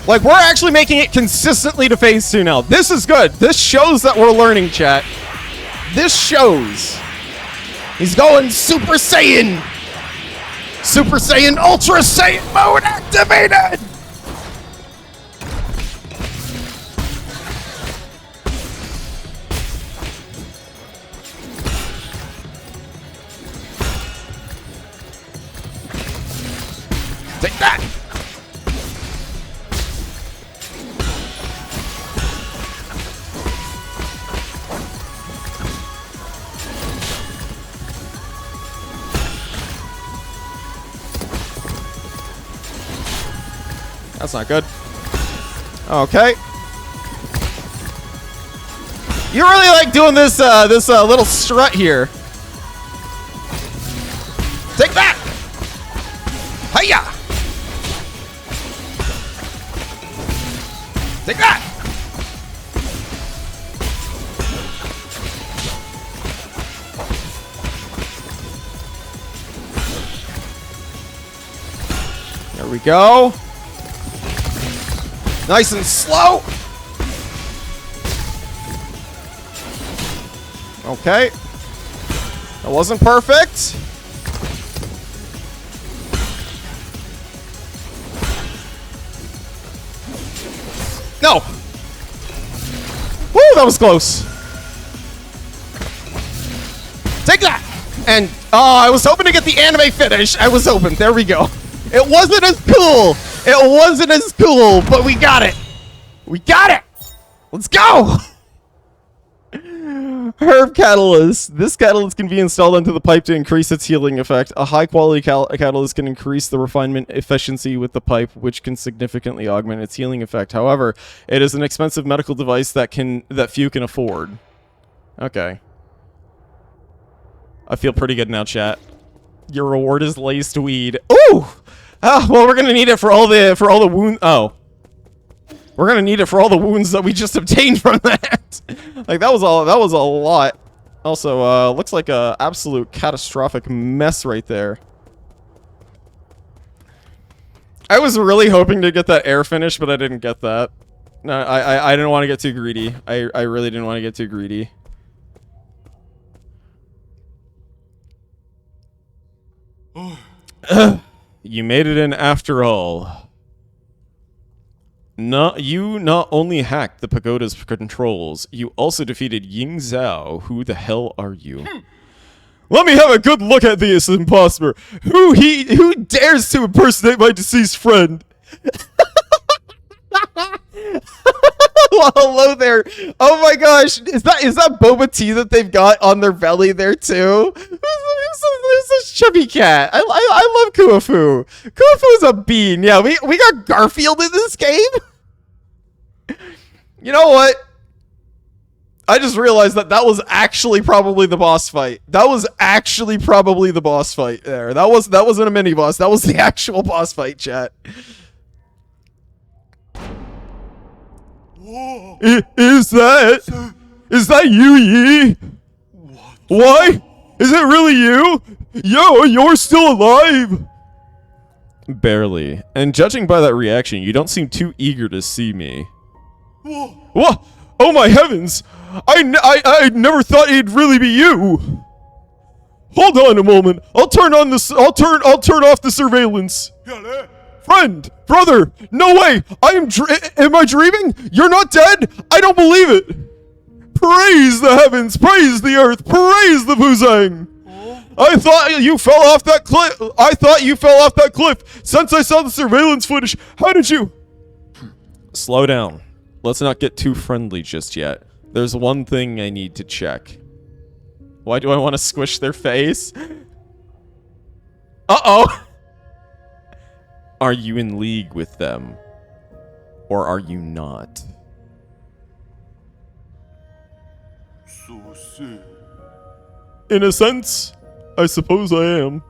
Like, we're actually making it consistently to phase 2 now. This is good. This shows that we're learning, chat. This shows. He's going Super Saiyan. Super Saiyan Ultra Saiyan mode activated! Take that! That's not good. Okay. You really like doing this little strut here. Take that! Hiya! Take that! There we go. Nice and slow. Okay. That wasn't perfect. No. Woo, that was close. Take that. And, oh, I was hoping to get the anime finish. I was hoping. There we go. It wasn't as cool. It wasn't as cool, but we got it. We got it. Let's go. Herb Catalyst. This catalyst can be installed onto the pipe to increase its healing effect. A high-quality catalyst can increase the refinement efficiency with the pipe, which can significantly augment its healing effect. However, it is an expensive medical device that few can afford. Okay. I feel pretty good now, chat. Your reward is laced weed. Ooh! Oh, well, we're gonna need it for all the wounds. Oh. We're gonna need it for all the wounds that we just obtained from that. Like, that was a lot. Also, looks like a absolute catastrophic mess right there. I was really hoping to get that air finish, but I didn't get that. No, I didn't want to get too greedy. I really didn't want to get too greedy. You made it in after all. You not only hacked the pagoda's controls, you also defeated Ying Zhao. Who the hell are you? Let me have a good look at this imposter. Who dares to impersonate my deceased friend? Well, hello there. Oh my gosh, is that boba tea that they've got on their belly there too? Who's this chubby cat? I love Kuafu. Kuafu's a bean. Yeah, we got Garfield in this game. You know what? I just realized that was actually probably the boss fight. That was actually probably the boss fight there. That wasn't a mini boss. That was the actual boss fight, chat. Is that you, Yi? Why? Is it really you? Yo, you're still alive! Barely. And judging by that reaction, you don't seem too eager to see me. What? Oh my heavens! I never thought it'd really be you! Hold on a moment. I'll turn off the surveillance. Friend! Brother! No way! Am I dreaming? You're not dead? I don't believe it! Praise the heavens! Praise the earth! Praise the Fuzang! I thought you fell off that cliff! Since I saw the surveillance footage, how did you... Slow down. Let's not get too friendly just yet. There's one thing I need to check. Why do I want to squish their face? Uh-oh! Are you in league with them? Or are you not? In a sense, I suppose I am.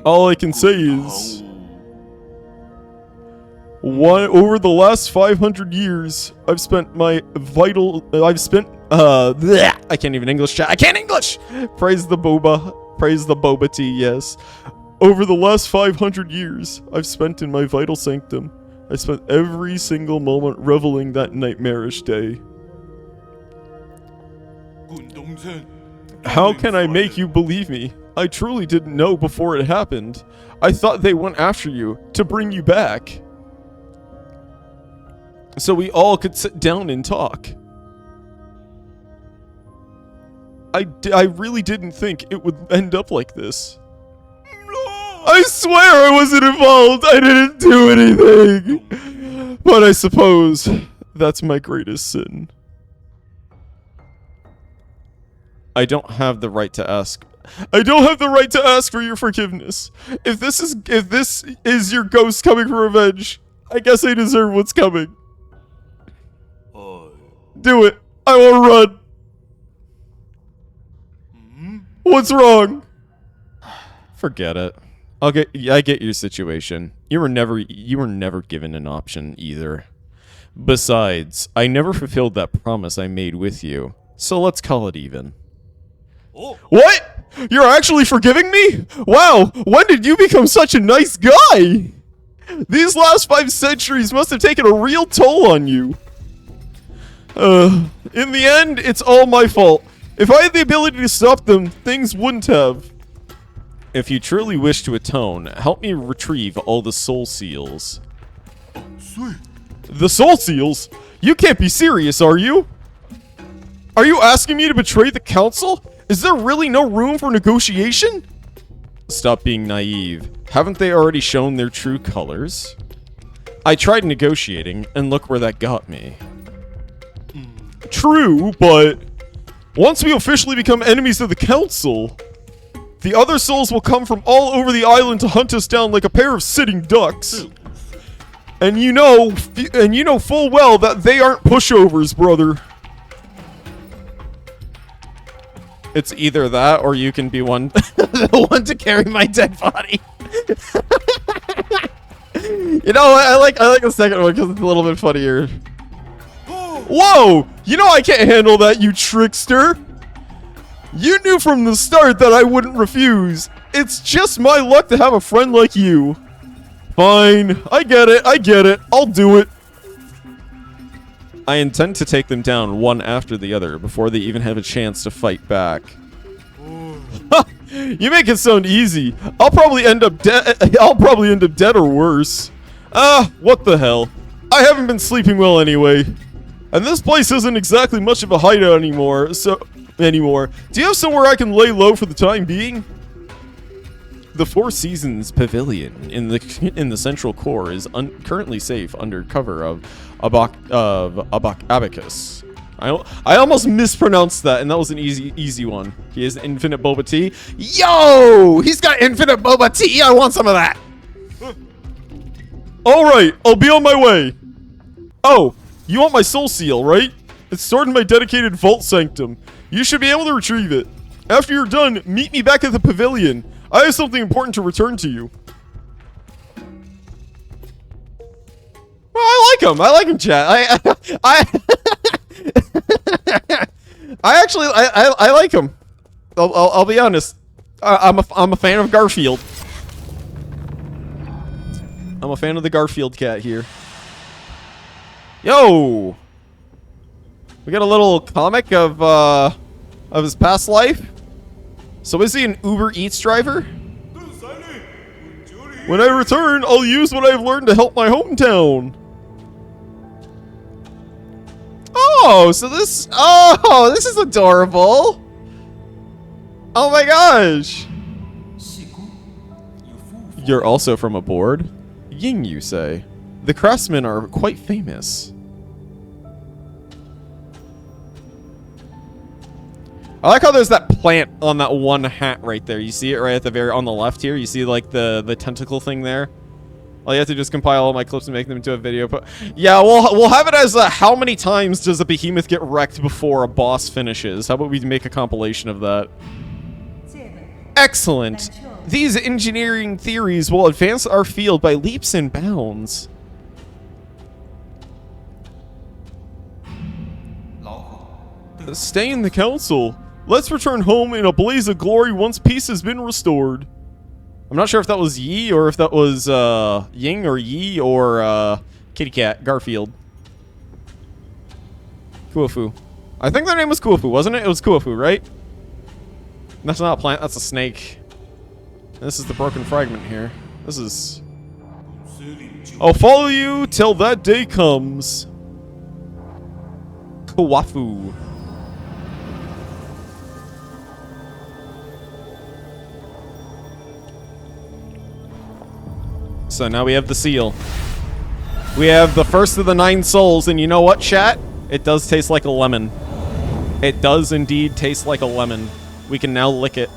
All I can say is... over the last 500 years, I've spent I can't even English chat. I can't English! Praise the boba. Praise the boba tea, yes. Over the last 500 years, I've spent in my vital sanctum. I spent every single moment reveling that nightmarish day. How can I make you believe me? I truly didn't know before it happened. I thought they went after you to bring you back, so we all could sit down and talk. I really didn't think it would end up like this. I swear I wasn't involved. I didn't do anything. But I suppose that's my greatest sin. I don't have the right to ask. I don't have the right to ask for your forgiveness. If this is your ghost coming for revenge, I guess I deserve what's coming. Do it. I will run. What's wrong? Forget it. I get your situation. You were never given an option either. Besides, I never fulfilled that promise I made with you. So let's call it even. Oh. What? You're actually forgiving me? Wow, when did you become such a nice guy? These last 5 centuries must have taken a real toll on you. In the end, it's all my fault. If I had the ability to stop them, things wouldn't have. If you truly wish to atone, help me retrieve all the soul seals. Sweet. The soul seals? You can't be serious, are you? Are you asking me to betray the council? Is there really no room for negotiation? Stop being naive. Haven't they already shown their true colors? I tried negotiating, and look where that got me. True, but once we officially become enemies of the council, the other souls will come from all over the island to hunt us down like a pair of sitting ducks. And you know full well that they aren't pushovers, brother. It's either that or you can be the one to carry my dead body. You know what? I like the second one because it's a little bit funnier. Whoa! You know I can't handle that, you trickster! You knew from the start that I wouldn't refuse. It's just my luck to have a friend like you. Fine. I get it. I'll do it. I intend to take them down one after the other before they even have a chance to fight back. You make it sound easy. I'll probably end up dead or worse. What the hell? I haven't been sleeping well anyway. And this place isn't exactly much of a hideout anymore. Do you have somewhere I can lay low for the time being? The Four Seasons Pavilion in the central core is currently safe under cover of Abacus. I almost mispronounced that, and that was an easy one. He has infinite boba tea. Yo! He's got infinite boba tea! I want some of that! Alright, I'll be on my way. Oh, you want my soul seal, right? It's stored in my dedicated vault sanctum. You should be able to retrieve it. After you're done, meet me back at the pavilion. I have something important to return to you. Well, I like him, chat. I like him. I'll be honest. I'm a fan of Garfield. I'm a fan of the Garfield cat here. Yo! We got a little comic of his past life. So is he an Uber Eats driver? When I return, I'll use what I've learned to help my hometown. Oh, so this is adorable. Oh my gosh. You're also from aboard? Ying, you say. The craftsmen are quite famous. I like how there's that plant on that one hat right there. You see it right at the on the left here? You see like the tentacle thing there? Well, you have to just compile all my clips and make them into a video. But yeah, we'll have it as how many times does a behemoth get wrecked before a boss finishes? How about we make a compilation of that? Excellent. These engineering theories will advance our field by leaps and bounds. Stay in the council. Let's return home in a blaze of glory once peace has been restored. I'm not sure if that was Yi or if that was Ying or Yi or Kitty Cat, Garfield. Kuofu. I think their name was Kuofu, wasn't it? It was Kuofu, right? That's not a plant, that's a snake. This is the broken fragment here. This is... I'll follow you till that day comes. Kuofu. So now we have the seal. We have the first of the 9 souls, and you know what, chat? It does taste like a lemon. It does indeed taste like a lemon. We can now lick it.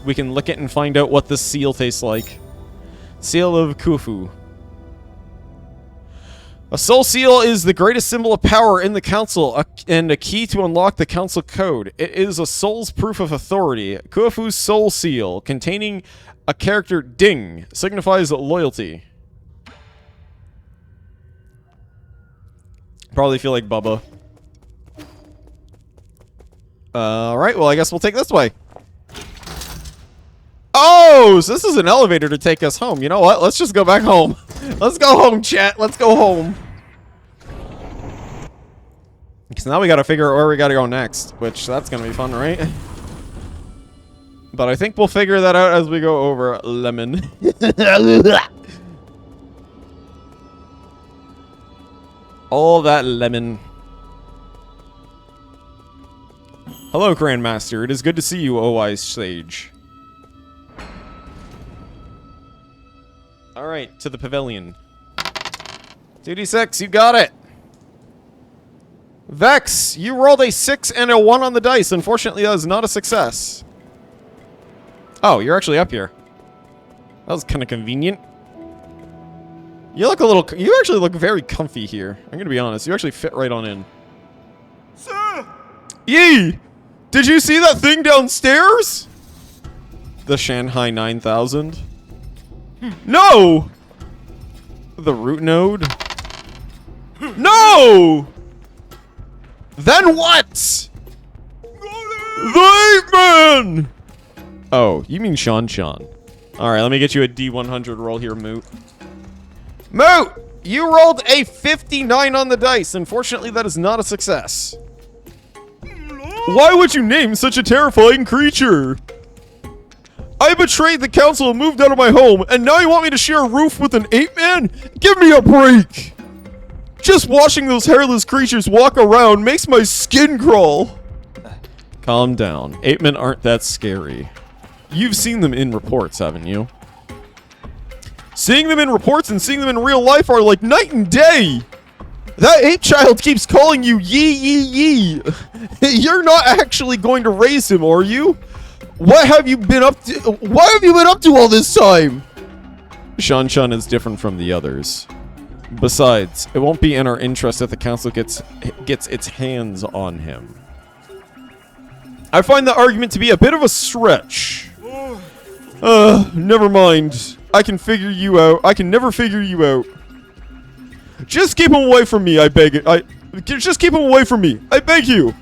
We can lick it and find out what this seal tastes like. Seal of Khufu. A soul seal is the greatest symbol of power in the council and a key to unlock the council code. It is a soul's proof of authority. Khufu's soul seal, containing a character Ding, signifies loyalty. Probably feel like Bubba. Alright, well I guess we'll take this way. Oh, so this is an elevator to take us home. You know what? Let's just go back home. Let's go home, chat. Let's go home. Because now we gotta figure out where we gotta go next. Which, that's gonna be fun, right? But I think we'll figure that out as we go over Lemon. All that lemon. Hello, Grandmaster. It is good to see you, O wise sage. Alright, to the pavilion. 2d6, you got it! Vex, you rolled a 6 and a 1 on the dice. Unfortunately, that was not a success. Oh, you're actually up here. That was kind of convenient. You look a little... You actually look very comfy here. I'm gonna be honest. You actually fit right on in. Sir! Yee! Did you see that thing downstairs? The Shanghai 9000? No! The root node? No! Then what? The Ape Man! Oh, you mean Sean. Alright, let me get you a D100 roll here, Moot. Moot! You rolled a 59 on the dice. Unfortunately, that is not a success. Why would you name such a terrifying creature? I betrayed the council and moved out of my home, and now you want me to share a roof with an ape man? Give me a break! Just watching those hairless creatures walk around makes my skin crawl. Calm down. Ape men aren't that scary. You've seen them in reports, haven't you? Seeing them in reports and seeing them in real life are like night and day! That ape child keeps calling you yee yee yee! You're not actually going to raise him, are you? What have you been up to? What have you been up to all this time? Shan is different from the others. Besides, it won't be in our interest if the council gets its hands on him. I find the argument to be a bit of a stretch. Never mind. I can figure you out. I can never figure you out. Just keep him away from me, I beg it. Just keep him away from me. I beg you.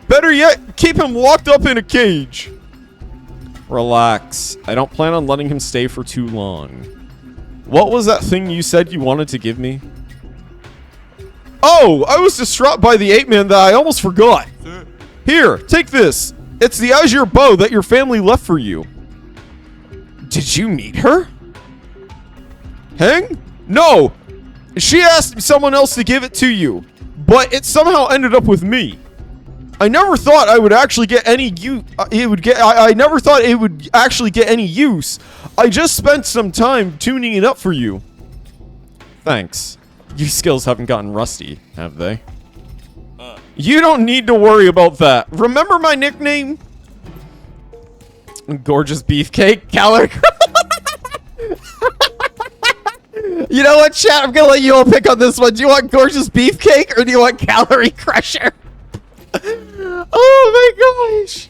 Better yet, keep him locked up in a cage. Relax. I don't plan on letting him stay for too long. What was that thing you said you wanted to give me? Oh, I was distraught by the ape man that I almost forgot. Here, take this. It's the azure bow that your family left for you. Did you meet her? Heng? No. She asked someone else to give it to you, but it somehow ended up with me. I never thought I would actually get any use. I never thought it would actually get any use. I just spent some time tuning it up for you. Thanks. Your skills haven't gotten rusty, have they? You don't need to worry about that. Remember my nickname? Gorgeous Beefcake? Calorie. You know what, chat? I'm gonna let you all pick on this one. Do you want Gorgeous Beefcake or do you want Calorie Crusher? Oh my gosh.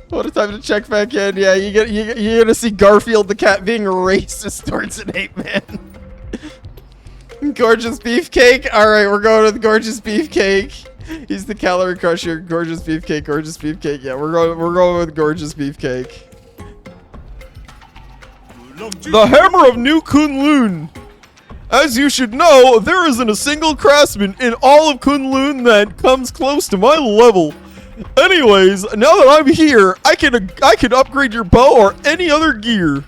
What a time to check back in. Yeah, you're gonna see Garfield the cat being racist towards an ape man. Gorgeous Beefcake. Alright, we're going with Gorgeous Beefcake. He's the Calorie Crusher. Gorgeous Beefcake, Gorgeous Beefcake. Yeah, we're going with Gorgeous Beefcake. The Hammer of New Kunlun. As you should know, there isn't a single craftsman in all of Kunlun that comes close to my level. Anyways, now that I'm here, I can upgrade your bow or any other gear.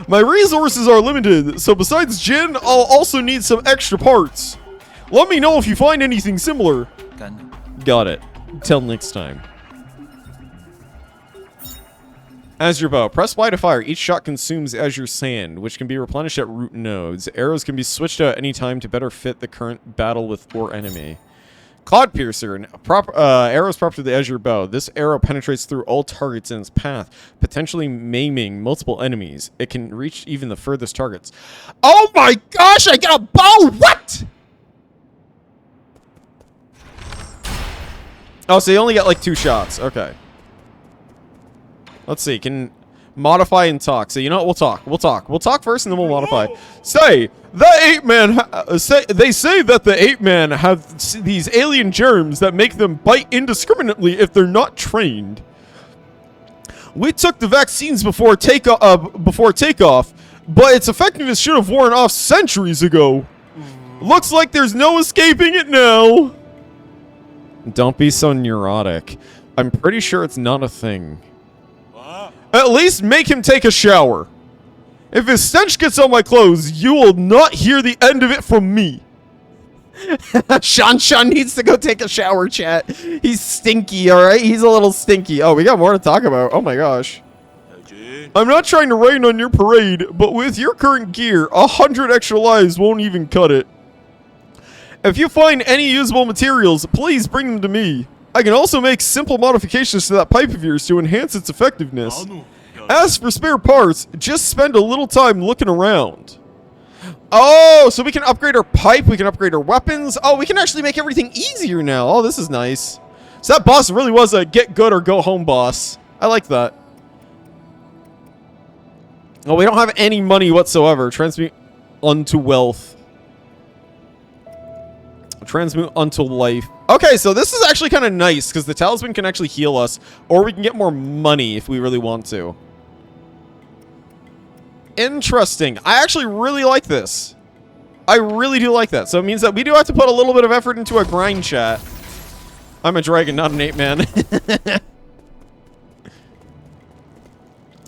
My resources are limited, so besides Jin, I'll also need some extra parts. Let me know if you find anything similar. Got it. Till next time. Azure Bow. Press Y to fire. Each shot consumes Azure Sand, which can be replenished at root nodes. Arrows can be switched out at any time to better fit the current battle with or enemy. Cloud Piercer, an arrows proper to the edge of your bow. This arrow penetrates through all targets in its path, potentially maiming multiple enemies. It can reach even the furthest targets. Oh my gosh, I got a bow! What? Oh, so you only got like 2 shots. Okay. Let's see. Can modify and talk. So you know what? We'll talk. We'll talk first, and then we'll modify. Say the ape man. They say that the ape man have these alien germs that make them bite indiscriminately if they're not trained. We took the vaccines before takeoff, but its effectiveness should have worn off centuries ago. Looks like there's no escaping it now. Don't be so neurotic. I'm pretty sure it's not a thing. At least make him take a shower. If his stench gets on my clothes, you will not hear the end of it from me. Sean needs to go take a shower, chat. He's stinky, alright? He's a little stinky. Oh, we got more to talk about. Oh my gosh. I'm not trying to rain on your parade, but with your current gear, 100 extra lives won't even cut it. If you find any usable materials, please bring them to me. I can also make simple modifications to that pipe of yours to enhance its effectiveness. As for spare parts, just spend a little time looking around. Oh, so we can upgrade our pipe, we can upgrade our weapons. Oh, we can actually make everything easier now. Oh, this is nice. So that boss really was a get good or go home boss. I like that. Oh, we don't have any money whatsoever. Transmute unto wealth. Transmute unto life. Okay, so this is actually kind of nice because the talisman can actually heal us, or we can get more money if we really want to. Interesting. I actually really like this. I really do like that. So it means that we do have to put a little bit of effort into a grind, chat. I'm a dragon, not an ape man.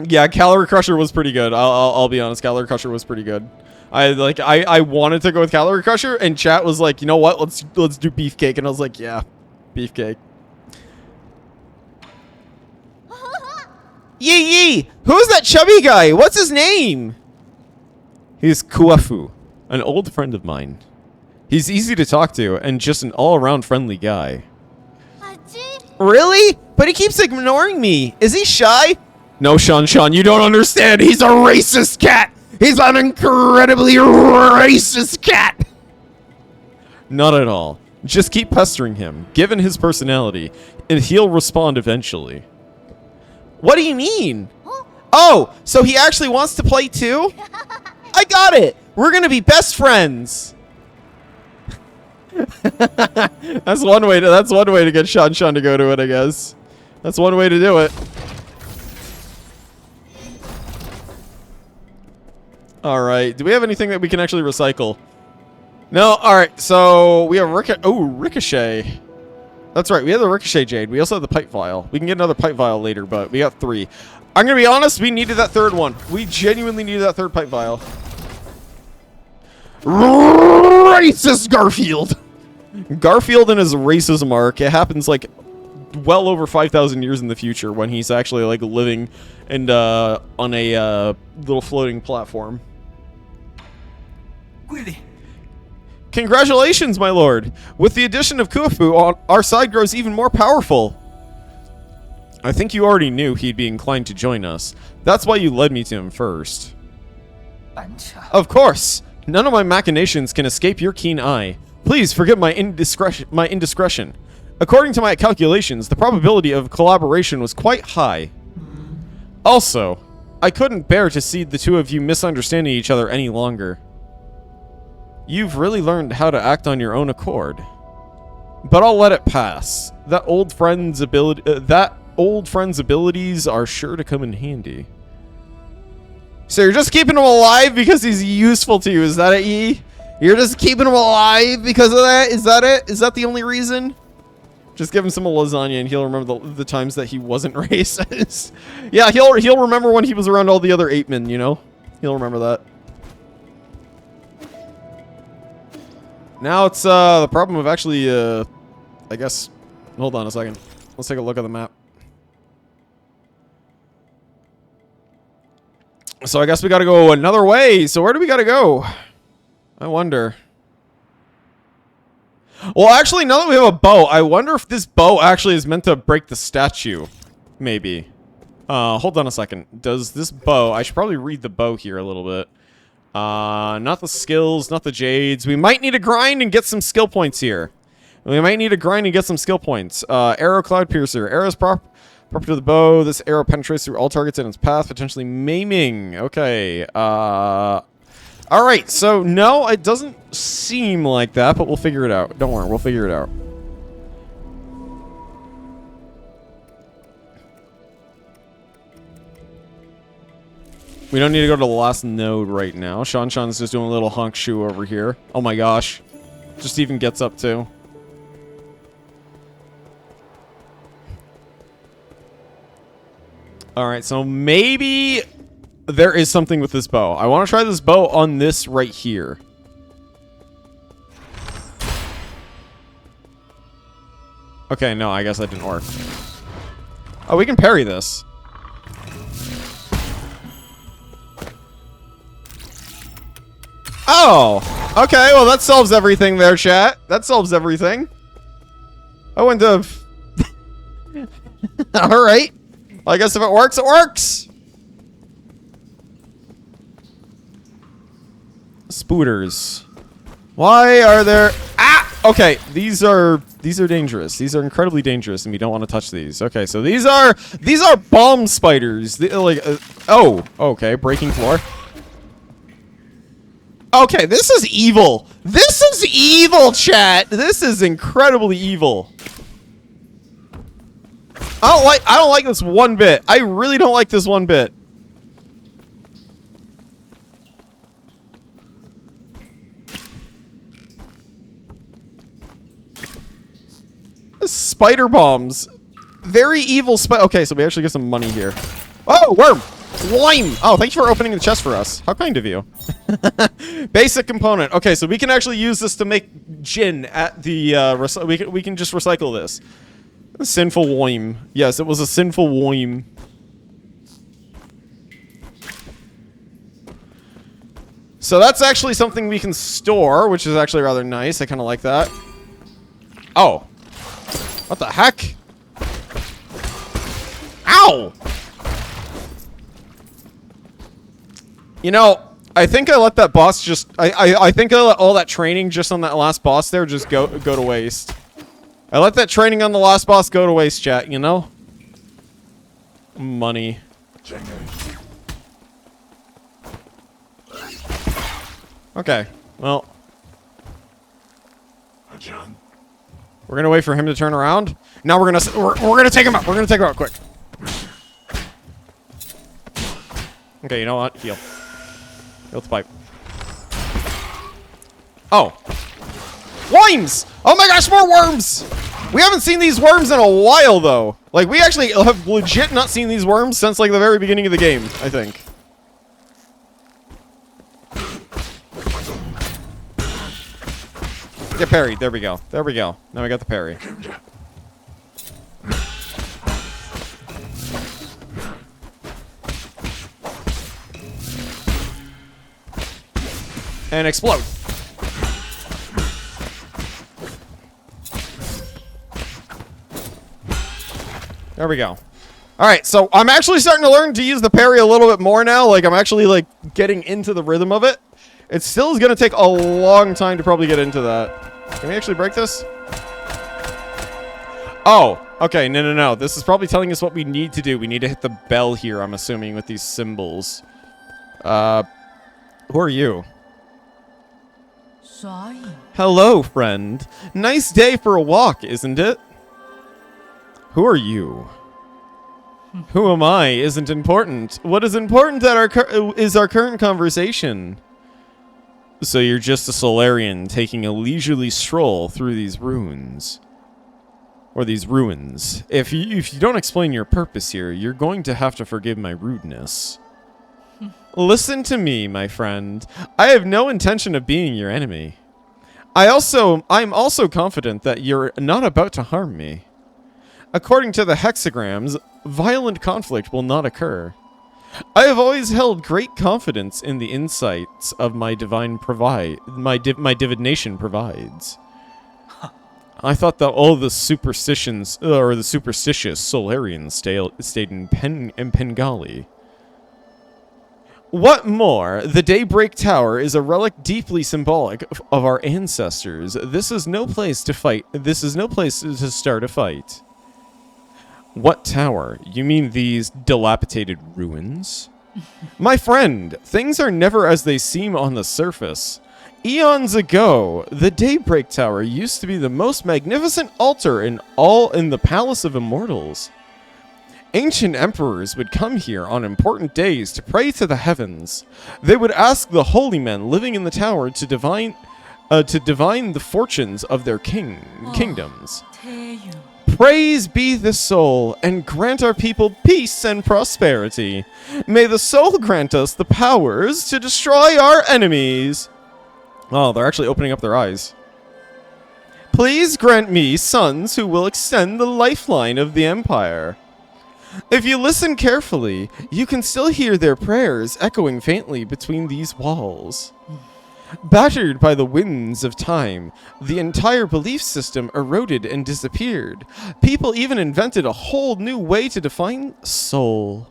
Yeah, Calorie Crusher was pretty good. I'll be honest. Calorie Crusher was pretty good. I wanted to go with Calorie Crusher, and chat was like, you know what? Let's do Beefcake, and I was like, yeah, Beefcake. Yee! Who's that chubby guy? What's his name? He's Kuafu, an old friend of mine. He's easy to talk to, and just an all-around friendly guy. Really? But he keeps ignoring me. Is he shy? No, Sean, you don't understand. He's a racist cat. He's an incredibly racist cat. Not at all. Just keep pestering him, given his personality, and he'll respond eventually. What do you mean? Oh, so he actually wants to play too? I got it. We're gonna be best friends. That's one way to get Sean to go to it, I guess. That's one way to do it. All right. Do we have anything that we can actually recycle? No. All right. So we have Ricochet. That's right. We have the Ricochet Jade. We also have the Pipe Vial. We can get another Pipe Vial later, but we got 3. I'm going to be honest. We needed that third one. We genuinely needed that third Pipe Vial. Racist Garfield. Garfield and his racism arc. It happens like well over 5,000 years in the future when he's actually like living and on a little floating platform. Congratulations, my lord! With the addition of Kufu, our side grows even more powerful. I think you already knew he'd be inclined to join us. That's why you led me to him first. Of course! None of my machinations can escape your keen eye. Please forgive my indiscretion. According to my calculations, the probability of collaboration was quite high. Also, I couldn't bear to see the two of you misunderstanding each other any longer. You've really learned how to act on your own accord. But I'll let it pass. That old friend's abilities are sure to come in handy. So you're just keeping him alive because he's useful to you, is that it, Yi? You're just keeping him alive because of that? Is that it? Is that the only reason? Just give him some lasagna and he'll remember the times that he wasn't racist. Yeah, he'll remember when he was around all the other ape men, you know? He'll remember that. Now it's the problem of actually, I guess, hold on a second. Let's take a look at the map. So I guess we gotta go another way. So where do we gotta go? I wonder. Well, actually, now that we have a bow, I wonder if this bow actually is meant to break the statue. Maybe. Hold on a second. Does this bow... I should probably read the bow here a little bit. Not the skills, not the jades. We might need to grind and get some skill points here. Arrow Cloud Piercer. Arrows proper to the bow. This arrow penetrates through all targets in its path, potentially maiming. Okay. Alright, so no, it doesn't seem like that, but we'll figure it out. Don't worry, we'll figure it out. We don't need to go to the last node right now. Sean's just doing a little honk shoe over here. Oh my gosh. Just even gets up too. Alright, so maybe there is something with this bow. I want to try this bow on this right here. Okay, no, I guess that didn't work. Oh, we can parry this. Oh! Okay, well that solves everything there, chat. That solves everything. I wouldn't have... Alright. Well, I guess if it works, it works! Spooters. Why are there... Ah! Okay, these are dangerous. These are incredibly dangerous, and we don't want to touch these. Okay, so these are bomb spiders. Oh, okay, breaking floor. Okay, this is evil. This is evil, chat. This is incredibly evil. I don't like this one bit. I really don't like this one bit. Spider bombs. Very evil okay, so we actually get some money here. Oh, worm! Lime! Oh, thank you for opening the chest for us. How kind of you. Basic component. Okay, so we can actually use this to make gin at the, we can just recycle this. Sinful worm. Yes, it was a sinful worm. So that's actually something we can store, which is actually rather nice. I kind of like that. Oh. What the heck? Ow! You know, I think I let that boss just... I think I let all that training just on that last boss there just go to waste. I let that training on the last boss go to waste, chat, you know? Money. Okay, well... We're gonna wait for him to turn around. Now we're gonna take him out. We're gonna take him out quick. Okay, you know what? Heal. Heal the pipe. Oh. Worms! Oh my gosh, more worms! We haven't seen these worms in a while, though. Like, we actually have legit not seen these worms since, like, the very beginning of the game, I think. Get parried. There we go. There we go. Now we got the parry. And explode. There we go. Alright, so I'm actually starting to learn to use the parry a little bit more now. Like, I'm actually, like, getting into the rhythm of it. It still is going to take a long time to probably get into that. Can we actually break this? Oh, okay. No. This is probably telling us what we need to do. We need to hit the bell here, I'm assuming, with these symbols. Who are you? Hello, friend. Nice day for a walk, isn't it? Who are you? Who am I isn't important. What is important is our current conversation. So you're just a Solarian taking a leisurely stroll through these ruins. Or these ruins. If you don't explain your purpose here, you're going to have to forgive my rudeness. Listen to me, my friend. I have no intention of being your enemy. I'm also confident that you're not about to harm me. According to the hexagrams, violent conflict will not occur. I have always held great confidence in the insights of my divination provides. I thought that all the superstitions, or the superstitious Solarians stayed in Pengali. What more? The Daybreak Tower is a relic deeply symbolic of our ancestors. This is no place to fight. This is no place to start a fight. What tower? You mean these dilapidated ruins? My friend, things are never as they seem on the surface. Eons ago, the Daybreak Tower used to be the most magnificent altar in the Palace of Immortals. Ancient emperors would come here on important days to pray to the heavens. They would ask the holy men living in the tower to divine the fortunes of their kingdoms. Praise be the soul, and grant our people peace and prosperity. May the soul grant us the powers to destroy our enemies. Oh, they're actually opening up their eyes. Please grant me sons who will extend the lifeline of the empire. If you listen carefully, you can still hear their prayers echoing faintly between these walls. Battered by the winds of time, the entire belief system eroded and disappeared. People even invented a whole new way to define soul.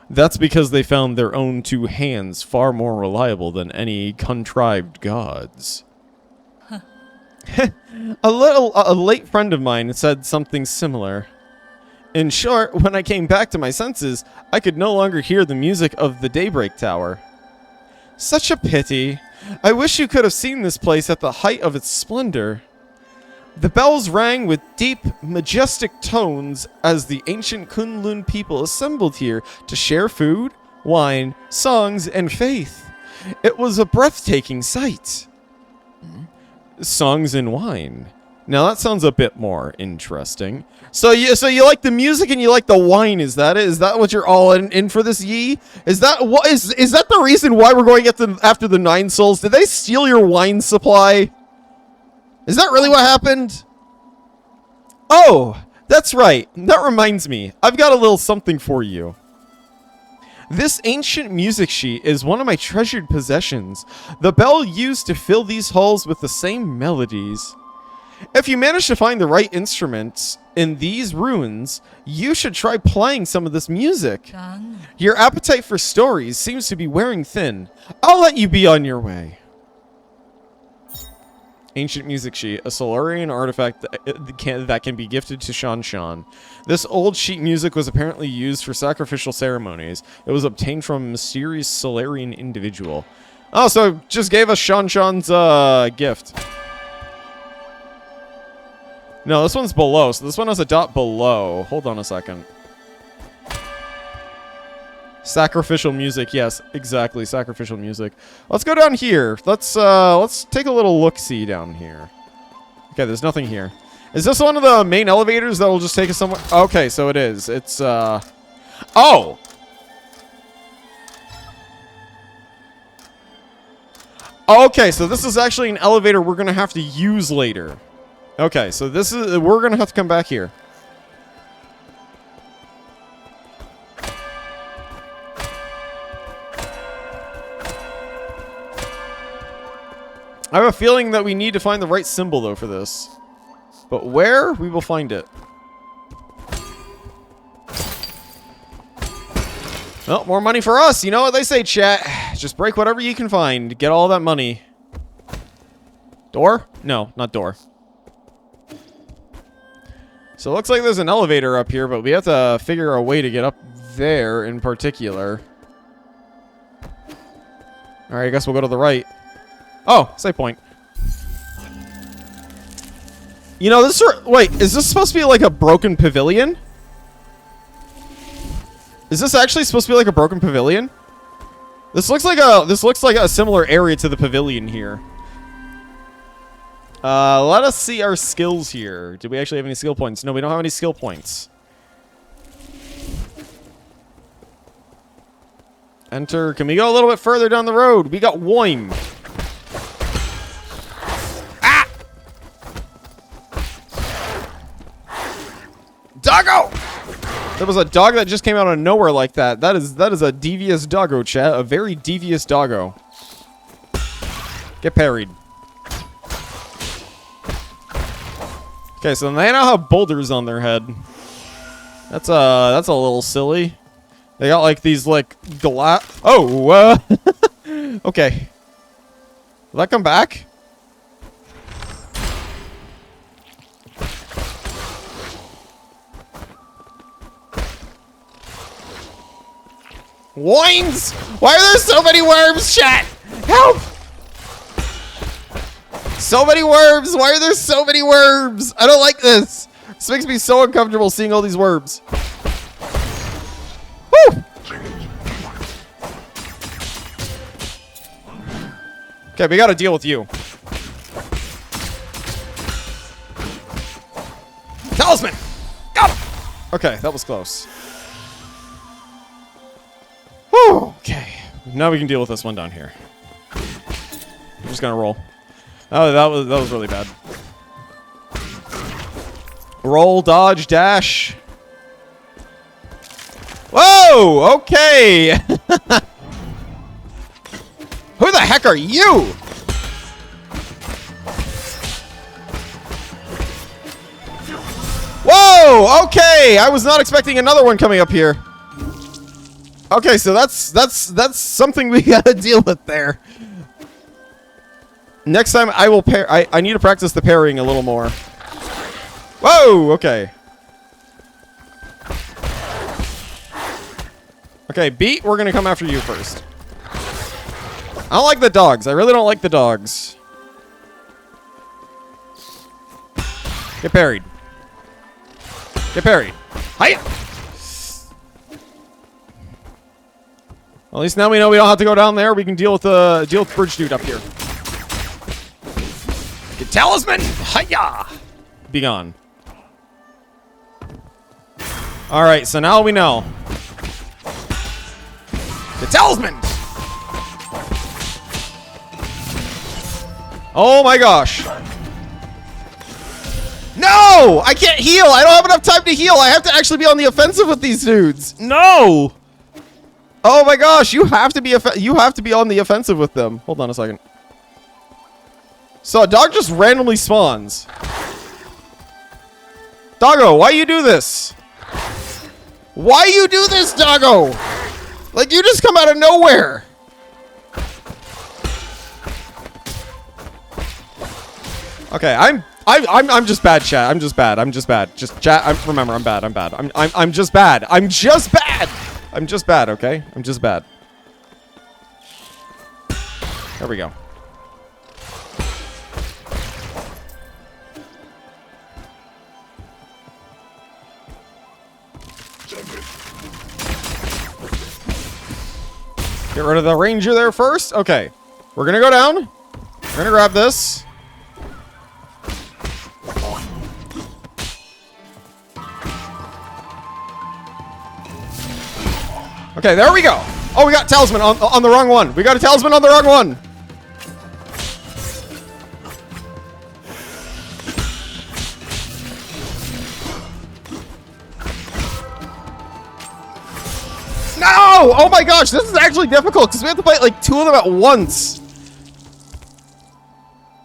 That's because they found their own two hands far more reliable than any contrived gods. A late friend of mine said something similar. In short, when I came back to my senses, I could no longer hear the music of the Daybreak Tower. Such a pity. I wish you could have seen this place at the height of its splendor. The bells rang with deep, majestic tones as the ancient Kunlun people assembled here to share food, wine, songs, and faith. It was a breathtaking sight. Songs and wine. Now that sounds a bit more interesting. So you like the music and you like the wine, is that it? Is that what you're all in for this, Yi? Is that what is that the reason why we're going after the 9 souls? Did they steal your wine supply? Is that really what happened? Oh, that's right. That reminds me. I've got a little something for you. This ancient music sheet is one of my treasured possessions. The bell used to fill these halls with the same melodies. If you manage to find the right instruments in these ruins, you should try playing some of this music. Your appetite for stories seems to be wearing thin. I'll let you be on your way. Ancient music sheet, a Solarian artifact that can be gifted to Shan Shan. This old sheet music was apparently used for sacrificial ceremonies. It was obtained from a mysterious Solarian individual. Oh, so just gave us Shan Shan's gift. No, this one's below, so this one has a dot below. Hold on a second. Sacrificial music, yes, exactly, sacrificial music. Let's go down here. Let's take a little look-see down here. Okay, there's nothing here. Is this one of the main elevators that'll just take us somewhere? Okay, so it is. It's, oh! Okay, so this is actually an elevator we're gonna have to use later. Okay, so this is, we're gonna have to come back here. I have a feeling that we need to find the right symbol, though, for this. But where? We will find it. Well, more money for us. You know what they say, chat. Just break whatever you can find. Get all that money. Door? No, not door. So it looks like there's an elevator up here, but we have to figure a way to get up there in particular. Alright, I guess we'll go to the right. Oh, save point. You know, this wait, is this supposed to be like a broken pavilion? Is this actually supposed to be like a broken pavilion? This looks like a similar area to the pavilion here. Let us see our skills here. Do we actually have any skill points? No, we don't have any skill points. Enter. Can we go a little bit further down the road? We got wine. Ah! Doggo! There was a dog that just came out of nowhere like that. That is a devious doggo, chat. A very devious doggo. Get parried. Okay, so they now have boulders on their head. That's a little silly. They got like these like glass. Oh, okay. Will that come back? Wines! Why are there so many worms, chat? Help! So many worms! Why are there so many worms? I don't like this. This makes me so uncomfortable seeing all these worms. Woo! Okay, we gotta deal with you. Talisman! Got him! Okay, that was close. Whew, okay. Now we can deal with this one down here. I'm just gonna roll. Oh, that was really bad. Roll, dodge, dash. Whoa! Okay! Who the heck are you? Whoa! Okay! I was not expecting another one coming up here. Okay, so that's something we gotta deal with there. Next time I will pair. I need to practice the parrying a little more. Whoa! Okay. Okay, Beat, we're gonna come after you first. I don't like the dogs. I really don't like the dogs. Get parried. Get parried. Hiya! At least now we know we don't have to go down there. We can deal with Bridge Dude up here. Get Talisman! Hiya! Be gone. Alright, so now we know. The Talisman! Oh my gosh. No! I can't heal! I don't have enough time to heal! I have to actually be on the offensive with these dudes! No! Oh my gosh, you have to be on the offensive with them. Hold on a second. So a dog just randomly spawns. Doggo, why you do this? Why you do this, Doggo? Like you just come out of nowhere. Okay, I'm just bad, chat. I'm just bad. I'm just bad. Just chat. Remember, I'm bad. I'm bad. I'm just bad. I'm just bad. I'm just bad. Okay, I'm just bad. There we go. Get rid of the ranger there first. Okay, we're gonna go down. We're gonna grab this. Okay, there we go. Oh, we got Talisman on the wrong one. We got a Talisman on the wrong one. No! Oh my gosh, this is actually difficult because we have to fight like two of them at once.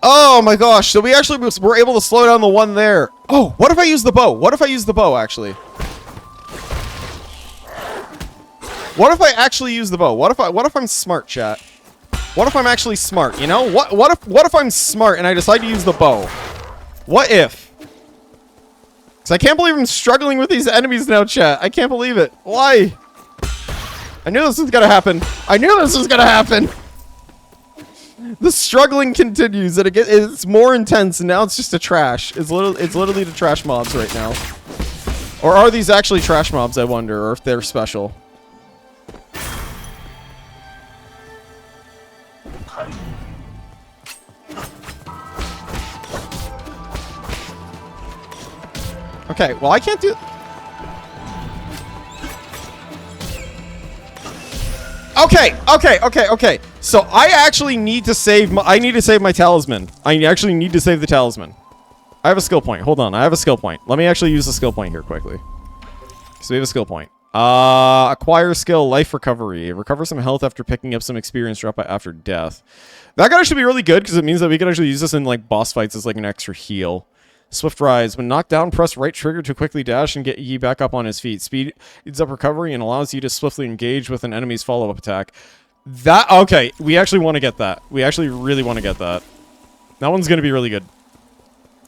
Oh my gosh, so we actually were able to slow down the one there. Oh, what if I use the bow? What if I use the bow, actually? What if I actually use the bow? What if I'm smart, chat? What if I'm actually smart, you know? What if I'm smart and I decide to use the bow? What if? Because I can't believe I'm struggling with these enemies now, chat. I can't believe it. Why? I knew this was gonna happen. I knew this was gonna happen. The struggling continues and it's more intense and now it's just a trash. It's literally the trash mobs right now. Or are these actually trash mobs, I wonder, or if they're special? Okay, well I can't do... Okay. So I actually need to save my... I need to save my talisman. I actually need to save the talisman. I have a skill point. Hold on, I have a skill point. Let me actually use the skill point here quickly. So we have a skill point. Acquire skill, life recovery. Recover some health after picking up some experience drop after death. That could actually be really good because it means that we can actually use this in like boss fights as like an extra heal. Swift rise. When knocked down, press right trigger to quickly dash and get Yi back up on his feet. Speeds up recovery and allows you to swiftly engage with an enemy's follow-up attack. That, okay, we actually want to get that. We actually really want to get that. That one's going to be really good.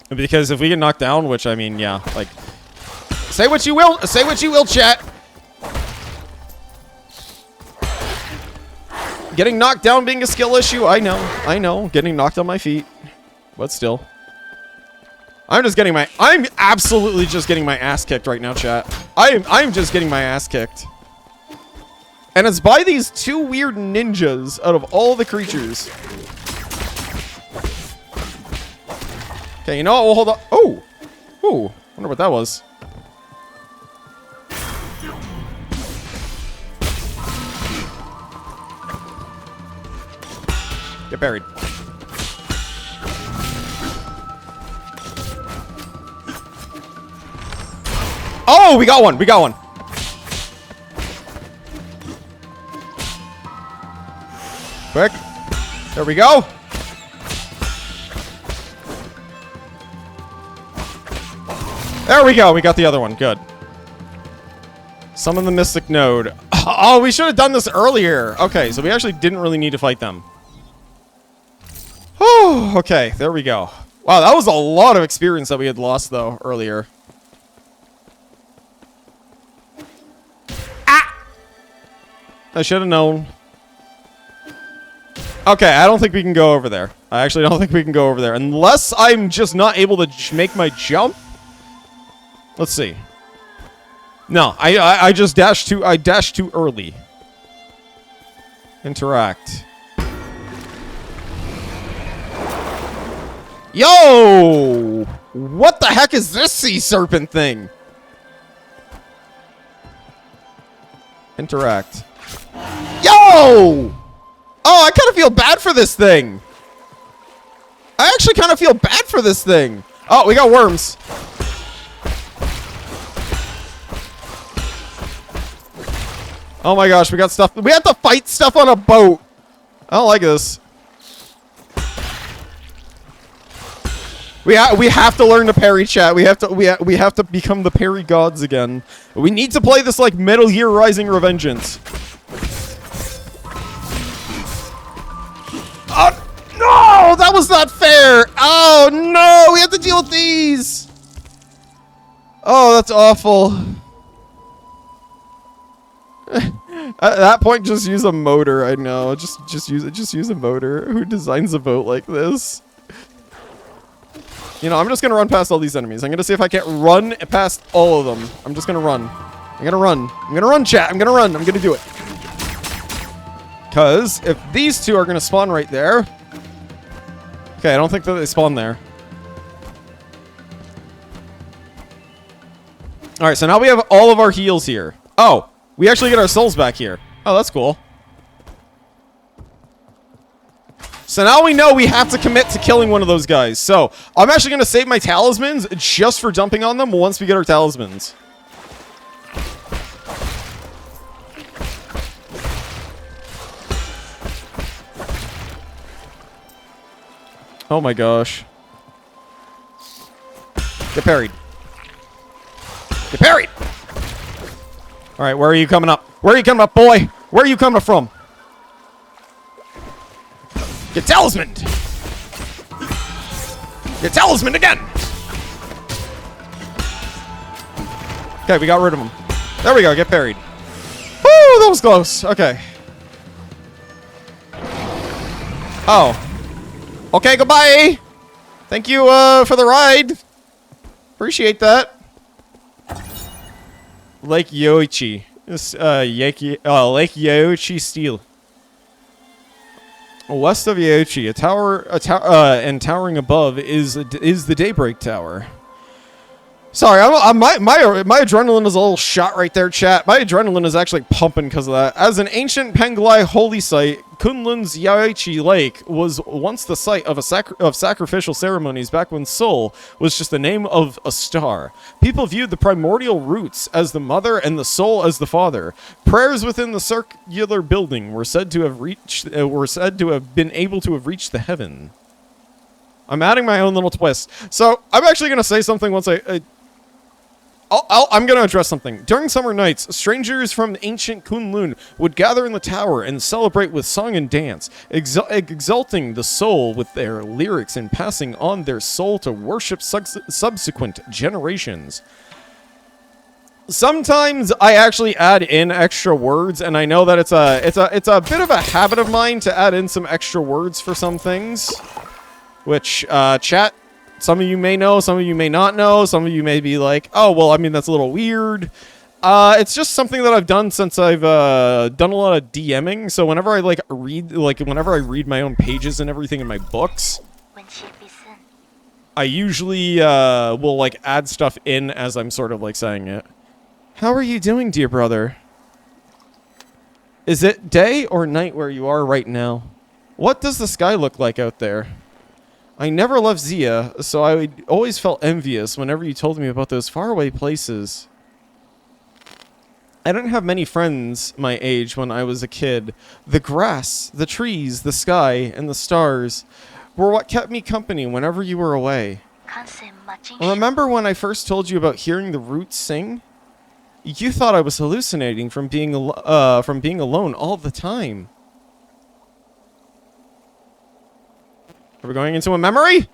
Because if we get knocked down, which, I mean, yeah, like... Say what you will, chat! Getting knocked down being a skill issue, I know. Getting knocked on my feet. But still. I'm absolutely just getting my ass kicked right now, chat. I'm just getting my ass kicked. And it's by these two weird ninjas out of all the creatures. Okay, you know what? We'll hold on. Oh! Ooh. Wonder what that was. Get buried. Oh, we got one. We got one. Quick. There we go. There we go. We got the other one. Good. Summon the Mystic Node. Oh, we should have done this earlier. Okay, so we actually didn't really need to fight them. Oh, okay. There we go. Wow, that was a lot of experience that we had lost, though, earlier. Ah! I should have known. Okay, I don't think we can go over there. I actually don't think we can go over there. Unless I'm just not able to make my jump. Let's see. No, I just dashed too... I dashed too early. Interact. Yo! What the heck is this sea serpent thing? Interact. Yo! Oh, I kind of feel bad for this thing. I actually kind of feel bad for this thing. Oh, we got worms. Oh my gosh, we got stuff. We have to fight stuff on a boat. I don't like this. We have to learn to parry, chat. We have to become the parry gods again. We need to play this like Metal Gear Rising Revengeance. Oh no, that was not fair. Oh no, we have to deal with these. Oh, that's awful. At that point, just use a motor. I know. Just use a motor. Who designs a boat like this? You know, I'm just gonna run past all these enemies. I'm gonna see if I can't run past all of them. I'm just gonna run. I'm gonna run. I'm gonna run, chat. I'm gonna run. I'm gonna do it. Because if these two are gonna spawn right there. Okay, I don't think that they spawn there. Alright, so now we have all of our heals here. Oh, we actually get our souls back here. Oh, that's cool. So now we know we have to commit to killing one of those guys. So, I'm actually going to save my talismans just for jumping on them once we get our talismans. Oh my gosh. Get parried. Get parried! Alright, where are you coming up? Where are you coming up, boy? Where are you coming from? Get talismaned! Get talismaned again! Okay, we got rid of him. There we go, get parried. Woo, that was close. Okay. Oh. Okay, goodbye! Thank you, for the ride. Appreciate that. Lake Yoichi. This, Lake Yoichi Steel. West of Yoichi, and towering above is the Daybreak Tower. Sorry, my adrenaline is a little shot right there, chat. My adrenaline is actually pumping because of that. As an ancient Penglai holy site, Kunlun's Yoichi Lake was once the site of sacrificial ceremonies back when Sol was just the name of a star. People viewed the primordial roots as the mother and the soul as the father. Prayers within the circular building were said to have been able to have reached the heaven. I'm adding my own little twist. So I'm actually gonna say something once I'm going to address something. During summer nights, strangers from ancient Kunlun would gather in the tower and celebrate with song and dance, exalting the soul with their lyrics and passing on their soul to worship subsequent generations. Sometimes I actually add in extra words, and I know that it's a bit of a habit of mine to add in some extra words for some things, which chat. Some of you may know, some of you may not know, some of you may be like, oh, well, I mean, that's a little weird. It's just something that I've done since I've done a lot of DMing, so whenever I, whenever I read my own pages and everything in my books, I usually will, like, add stuff in as I'm sort of, like, saying it. How are you doing, dear brother? Is it day or night where you are right now? What does the sky look like out there? I never left Zia, so I always felt envious whenever you told me about those faraway places. I didn't have many friends my age when I was a kid. The grass, the trees, the sky, and the stars were what kept me company whenever you were away. Remember when I first told you about hearing the roots sing? You thought I was hallucinating from being alone all the time. Are we going into a memory?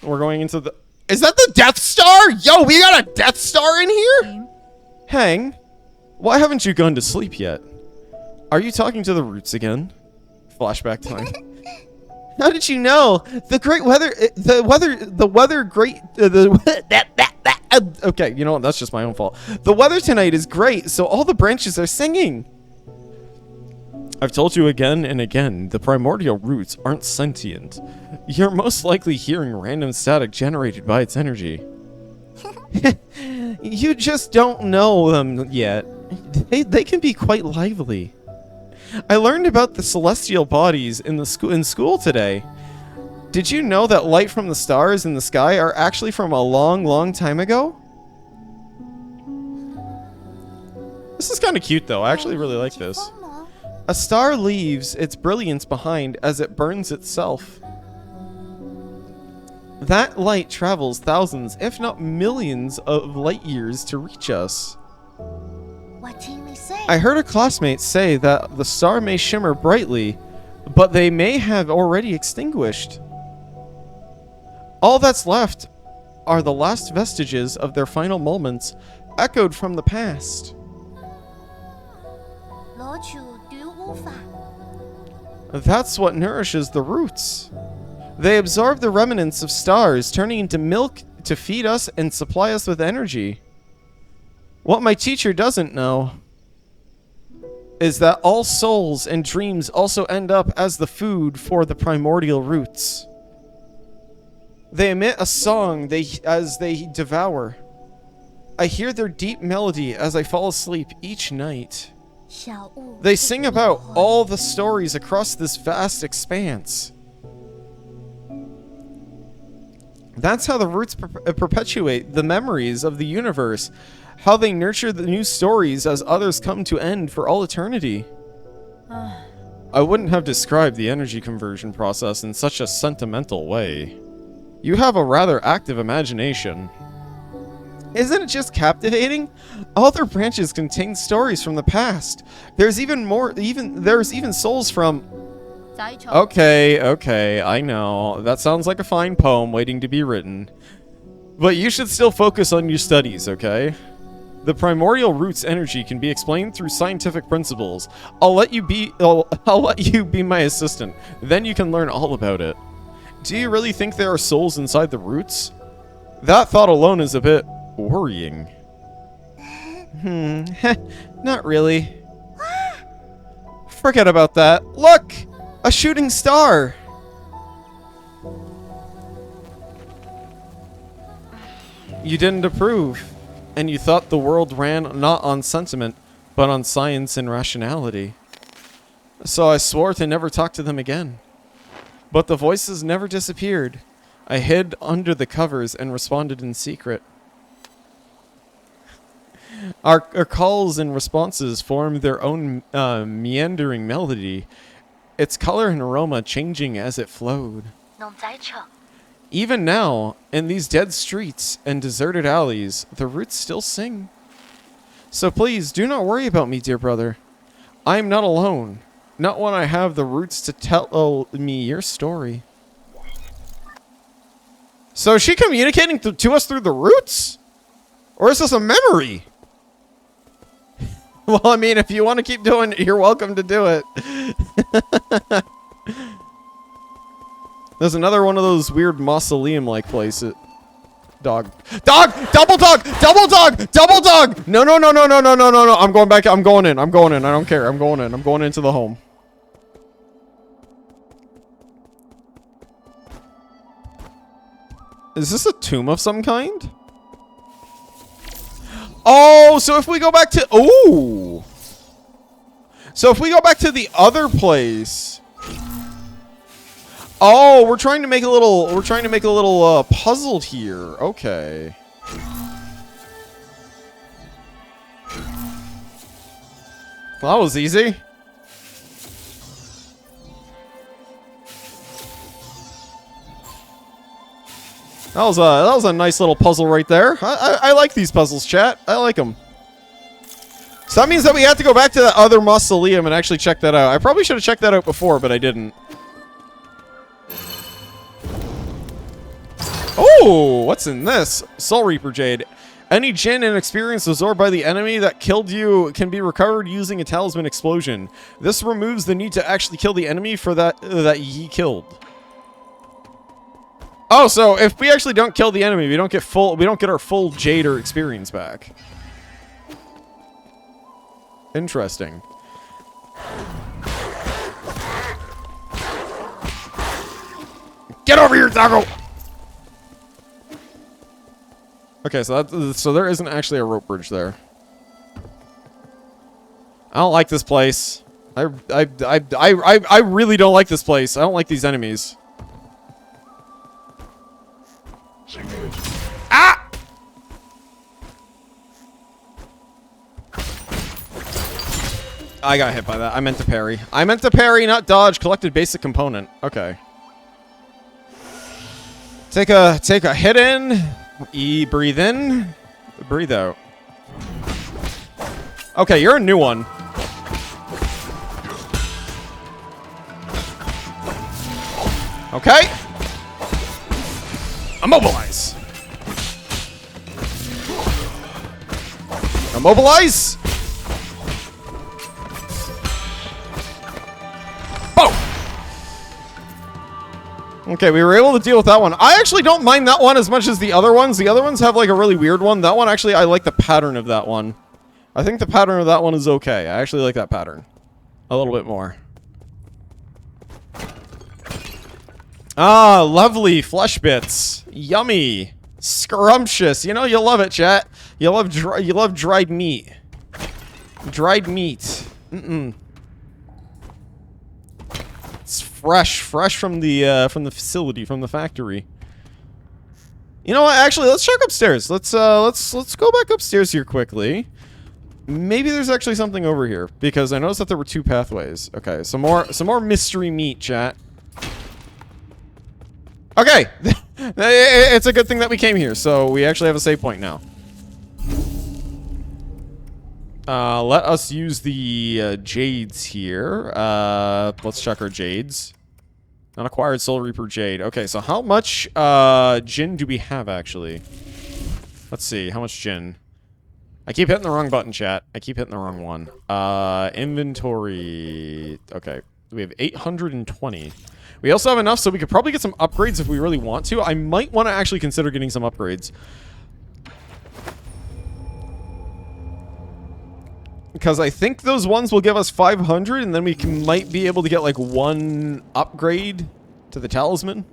We're going into the... Is that the Death Star? Yo, we got a Death Star in here? Hang, why haven't you gone to sleep yet? Are you talking to the roots again? Flashback time. How did you know? Okay, you know what? That's just my own fault. The weather tonight is great, so all the branches are singing. I've told you again and again, the primordial roots aren't sentient. You're most likely hearing random static generated by its energy. You just don't know them yet. They can be quite lively. I learned about the celestial bodies in school today. Did you know that light from the stars in the sky are actually from a long, long time ago? This is kind of cute though. I actually really like this. A star leaves its brilliance behind as it burns itself. That light travels thousands, if not millions, of light years to reach us. What can we say? I heard a classmate say that the star may shimmer brightly, but they may have already extinguished. All that's left are the last vestiges of their final moments, echoed from the past. That's what nourishes the roots. They absorb the remnants of stars, turning into milk to feed us and supply us with energy. What my teacher doesn't know is that all souls and dreams also end up as the food for the primordial roots. They emit a song as they devour. I hear their deep melody as I fall asleep each night. They sing about all the stories across this vast expanse. That's how the roots perpetuate the memories of the universe, how they nurture the new stories as others come to end for all eternity. I wouldn't have described the energy conversion process in such a sentimental way. You have a rather active imagination. Isn't it just captivating? All their branches contain stories from the past. There's even souls from... Okay, I know. That sounds like a fine poem waiting to be written. But you should still focus on your studies, okay? The primordial roots energy can be explained through scientific principles. I'll let you be my assistant. Then you can learn all about it. Do you really think there are souls inside the roots? That thought alone is a bit worrying. Not really. Forget about that. Look! A shooting star! You didn't approve, and you thought the world ran not on sentiment, but on science and rationality. So I swore to never talk to them again. But the voices never disappeared. I hid under the covers and responded in secret. Our calls and responses formed their own meandering melody. its color and aroma changing as it flowed. 侬在唱 Even now, in these dead streets and deserted alleys, the roots still sing. So please, do not worry about me, dear brother. I am not alone. Not when I have the roots to tell me your story. So is she communicating to us through the roots? Or is this a memory? Well, I mean, if you want to keep doing it, you're welcome to do it. There's another one of those weird mausoleum-like places. Dog. Dog! Double dog! Double dog! Double dog! No, no, no, no, no, no, no, no, no. I'm going back. I'm going in. I'm going in. I don't care. I'm going in. I'm going into the home. Is this a tomb of some kind? Oh, so if we go back to... Ooh! So if we go back to the other place... Oh, we're trying to make a little... We're trying to make a little puzzle here. Okay. Well, that was easy. That was a nice little puzzle right there. I like these puzzles, chat. I like them. So that means that we have to go back to the other mausoleum and actually check that out. I probably should have checked that out before, but I didn't. Oh, what's in this? Soul Reaper Jade. Any Jinn and experience absorbed by the enemy that killed you can be recovered using a talisman explosion. This removes the need to actually kill the enemy for that he killed. Oh, so if we actually don't kill the enemy, we don't get our full Jade or experience back. Interesting. Get over here, Doggo! Okay, so there isn't actually a rope bridge there. I don't like this place. I really don't like this place. I don't like these enemies. Ah! I got hit by that. I meant to parry. I meant to parry, not dodge. Collected basic component. Okay. Take a hit in. Breathe in. Breathe out. Okay, you're a new one. Okay. Immobilize. Immobilize. Boom. Okay, we were able to deal with that one. I actually don't mind that one as much as the other ones. The other ones have like a really weird one. That one actually, I like the pattern of that one. I think the pattern of that one is okay. I actually like that pattern a little bit more. Ah, lovely flesh bits. Yummy. Scrumptious. You know, you love it, chat. You love dried meat. Dried meat. It's fresh from the facility, from the factory. You know what? Actually, let's check upstairs. Let's go back upstairs here quickly. Maybe there's actually something over here because I noticed that there were two pathways. Okay, some more mystery meat, chat. Okay, it's a good thing that we came here, so we actually have a save point now. Let us use the jades here. Let's check our jades. Unacquired Soul Reaper Jade. Okay, so how much Jinn do we have, actually? Let's see, how much Jinn? I keep hitting the wrong button, chat. I keep hitting the wrong one. Inventory. Okay, we have 820. We also have enough, so we could probably get some upgrades if we really want to. I might want to actually consider getting some upgrades. Because I think those ones will give us 500, and then we might be able to get, like, one upgrade to the talisman.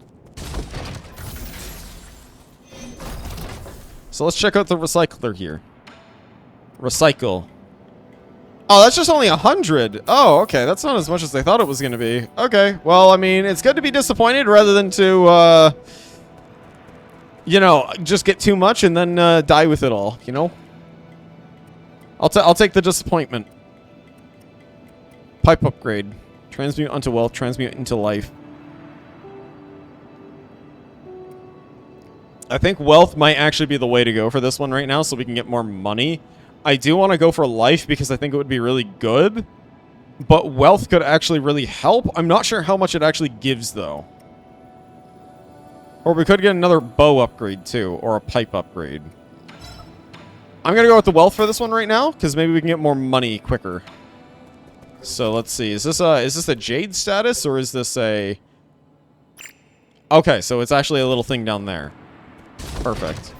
So let's check out the recycler here. Recycle. Oh, that's just only 100. Oh, okay. That's not as much as I thought it was going to be. Okay. Well, I mean, it's good to be disappointed rather than to, you know, just get too much and then die with it all, you know? I'll take the disappointment. Pipe upgrade. Transmute onto wealth, transmute into life. I think wealth might actually be the way to go for this one right now so we can get more money. I do want to go for life because I think it would be really good. But wealth could actually really help. I'm not sure how much it actually gives, though. Or we could get another bow upgrade, too. Or a pipe upgrade. I'm going to go with the wealth for this one right now, because maybe we can get more money quicker. So, let's see. Is this a jade status, or is this a... Okay, so it's actually a little thing down there. Perfect.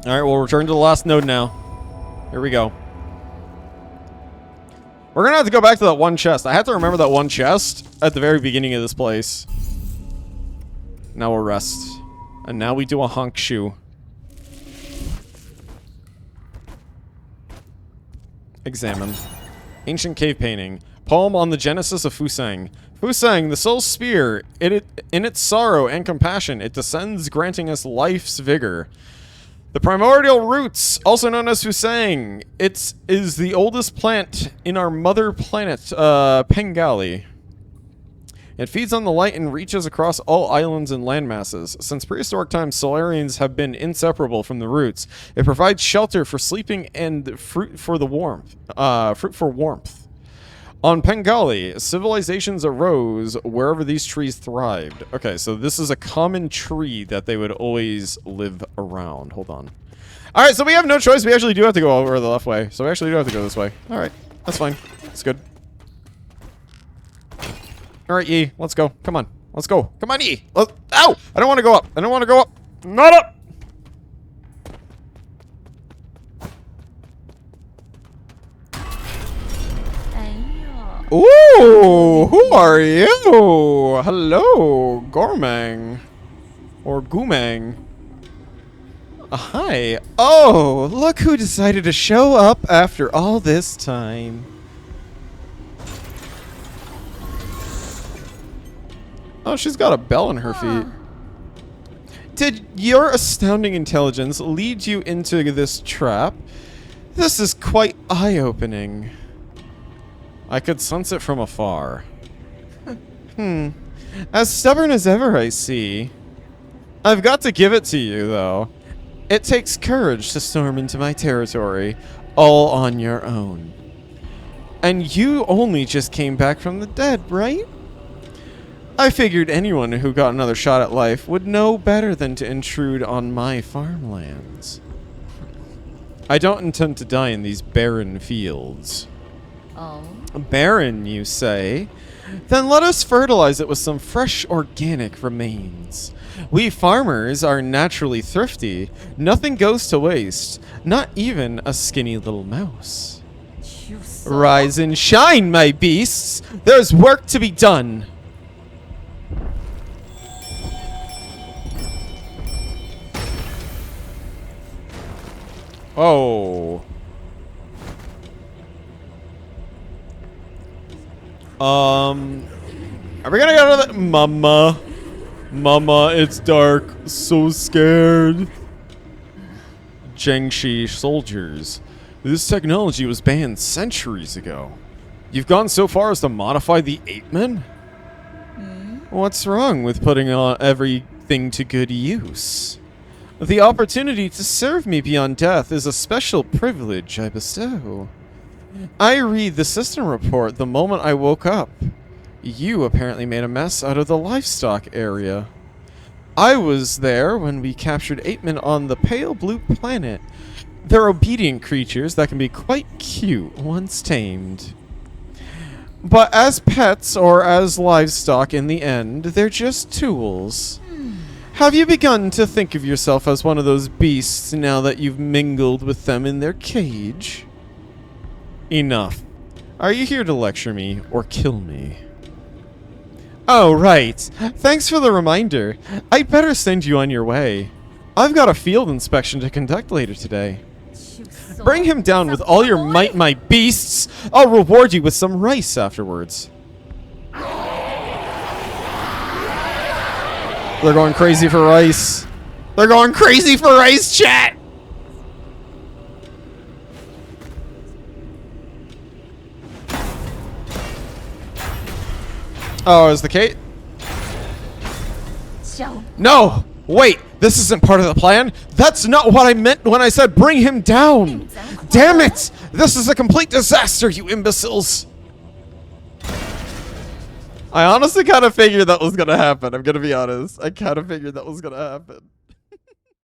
Alright, we'll return to the last node now. Here we go. We're gonna have to go back to that one chest. I have to remember that one chest at the very beginning of this place. Now we'll rest. And now we do a honk shoe. Examine. Ancient cave painting. Poem on the genesis of Fusang. Fusang, the soul's spear. In its sorrow and compassion, it descends, granting us life's vigor. The primordial roots, also known as Fusang, is the oldest plant in our mother planet, Pengali. It feeds on the light and reaches across all islands and landmasses. Since prehistoric times, Solarians have been inseparable from the roots. It provides shelter for sleeping and fruit for warmth. On Pengali, civilizations arose wherever these trees thrived. Okay, so this is a common tree that they would always live around. Hold on. Alright, so we have no choice. We actually do have to go over the left way. So we actually do have to go this way. Alright, that's fine. That's good. Alright, E, let's go. Come on. Let's go. Come on, E. Ow! I don't want to go up. I don't want to go up. Not up! Ooh, who are you? Hello, Gormang. Or Goomang. Hi. Oh, look who decided to show up after all this time. Oh, she's got a bell in her feet. Did your astounding intelligence lead you into this trap? This is quite eye-opening. I could sense it from afar. As stubborn as ever, I see. I've got to give it to you, though. It takes courage to storm into my territory, all on your own. And you only just came back from the dead, right? I figured anyone who got another shot at life would know better than to intrude on my farmlands. I don't intend to die in these barren fields. Oh? Barren, you say? Then let us fertilize it with some fresh organic remains. We farmers are naturally thrifty. Nothing goes to waste, not even a skinny little mouse. Rise and shine, my beasts! There's work to be done! Oh. Are we gonna go to the... Mama. Mama, it's dark. So scared. Jiangxi soldiers. This technology was banned centuries ago. You've gone so far as to modify the ape-men? What's wrong with putting on everything to good use? The opportunity to serve me beyond death is a special privilege I bestow. I read the system report the moment I woke up. You apparently made a mess out of the livestock area. I was there when we captured ape-men on the pale blue planet. They're obedient creatures that can be quite cute once tamed. But as pets or as livestock in the end, they're just tools. Have you begun to think of yourself as one of those beasts now that you've mingled with them in their cage? Enough. Are you here to lecture me or kill me? Oh, right. Thanks for the reminder. I'd better send you on your way. I've got a field inspection to conduct later today. Bring him down with all your might, my beasts. I'll reward you with some rice afterwards. They're going crazy for rice. They're going crazy for rice, chat! Oh, is the Kate? No! Wait, this isn't part of the plan. That's not what I meant when I said bring him down. Damn it! This is a complete disaster, you imbeciles. I honestly kind of figured that was gonna happen. I'm gonna be honest. I kind of figured that was gonna happen.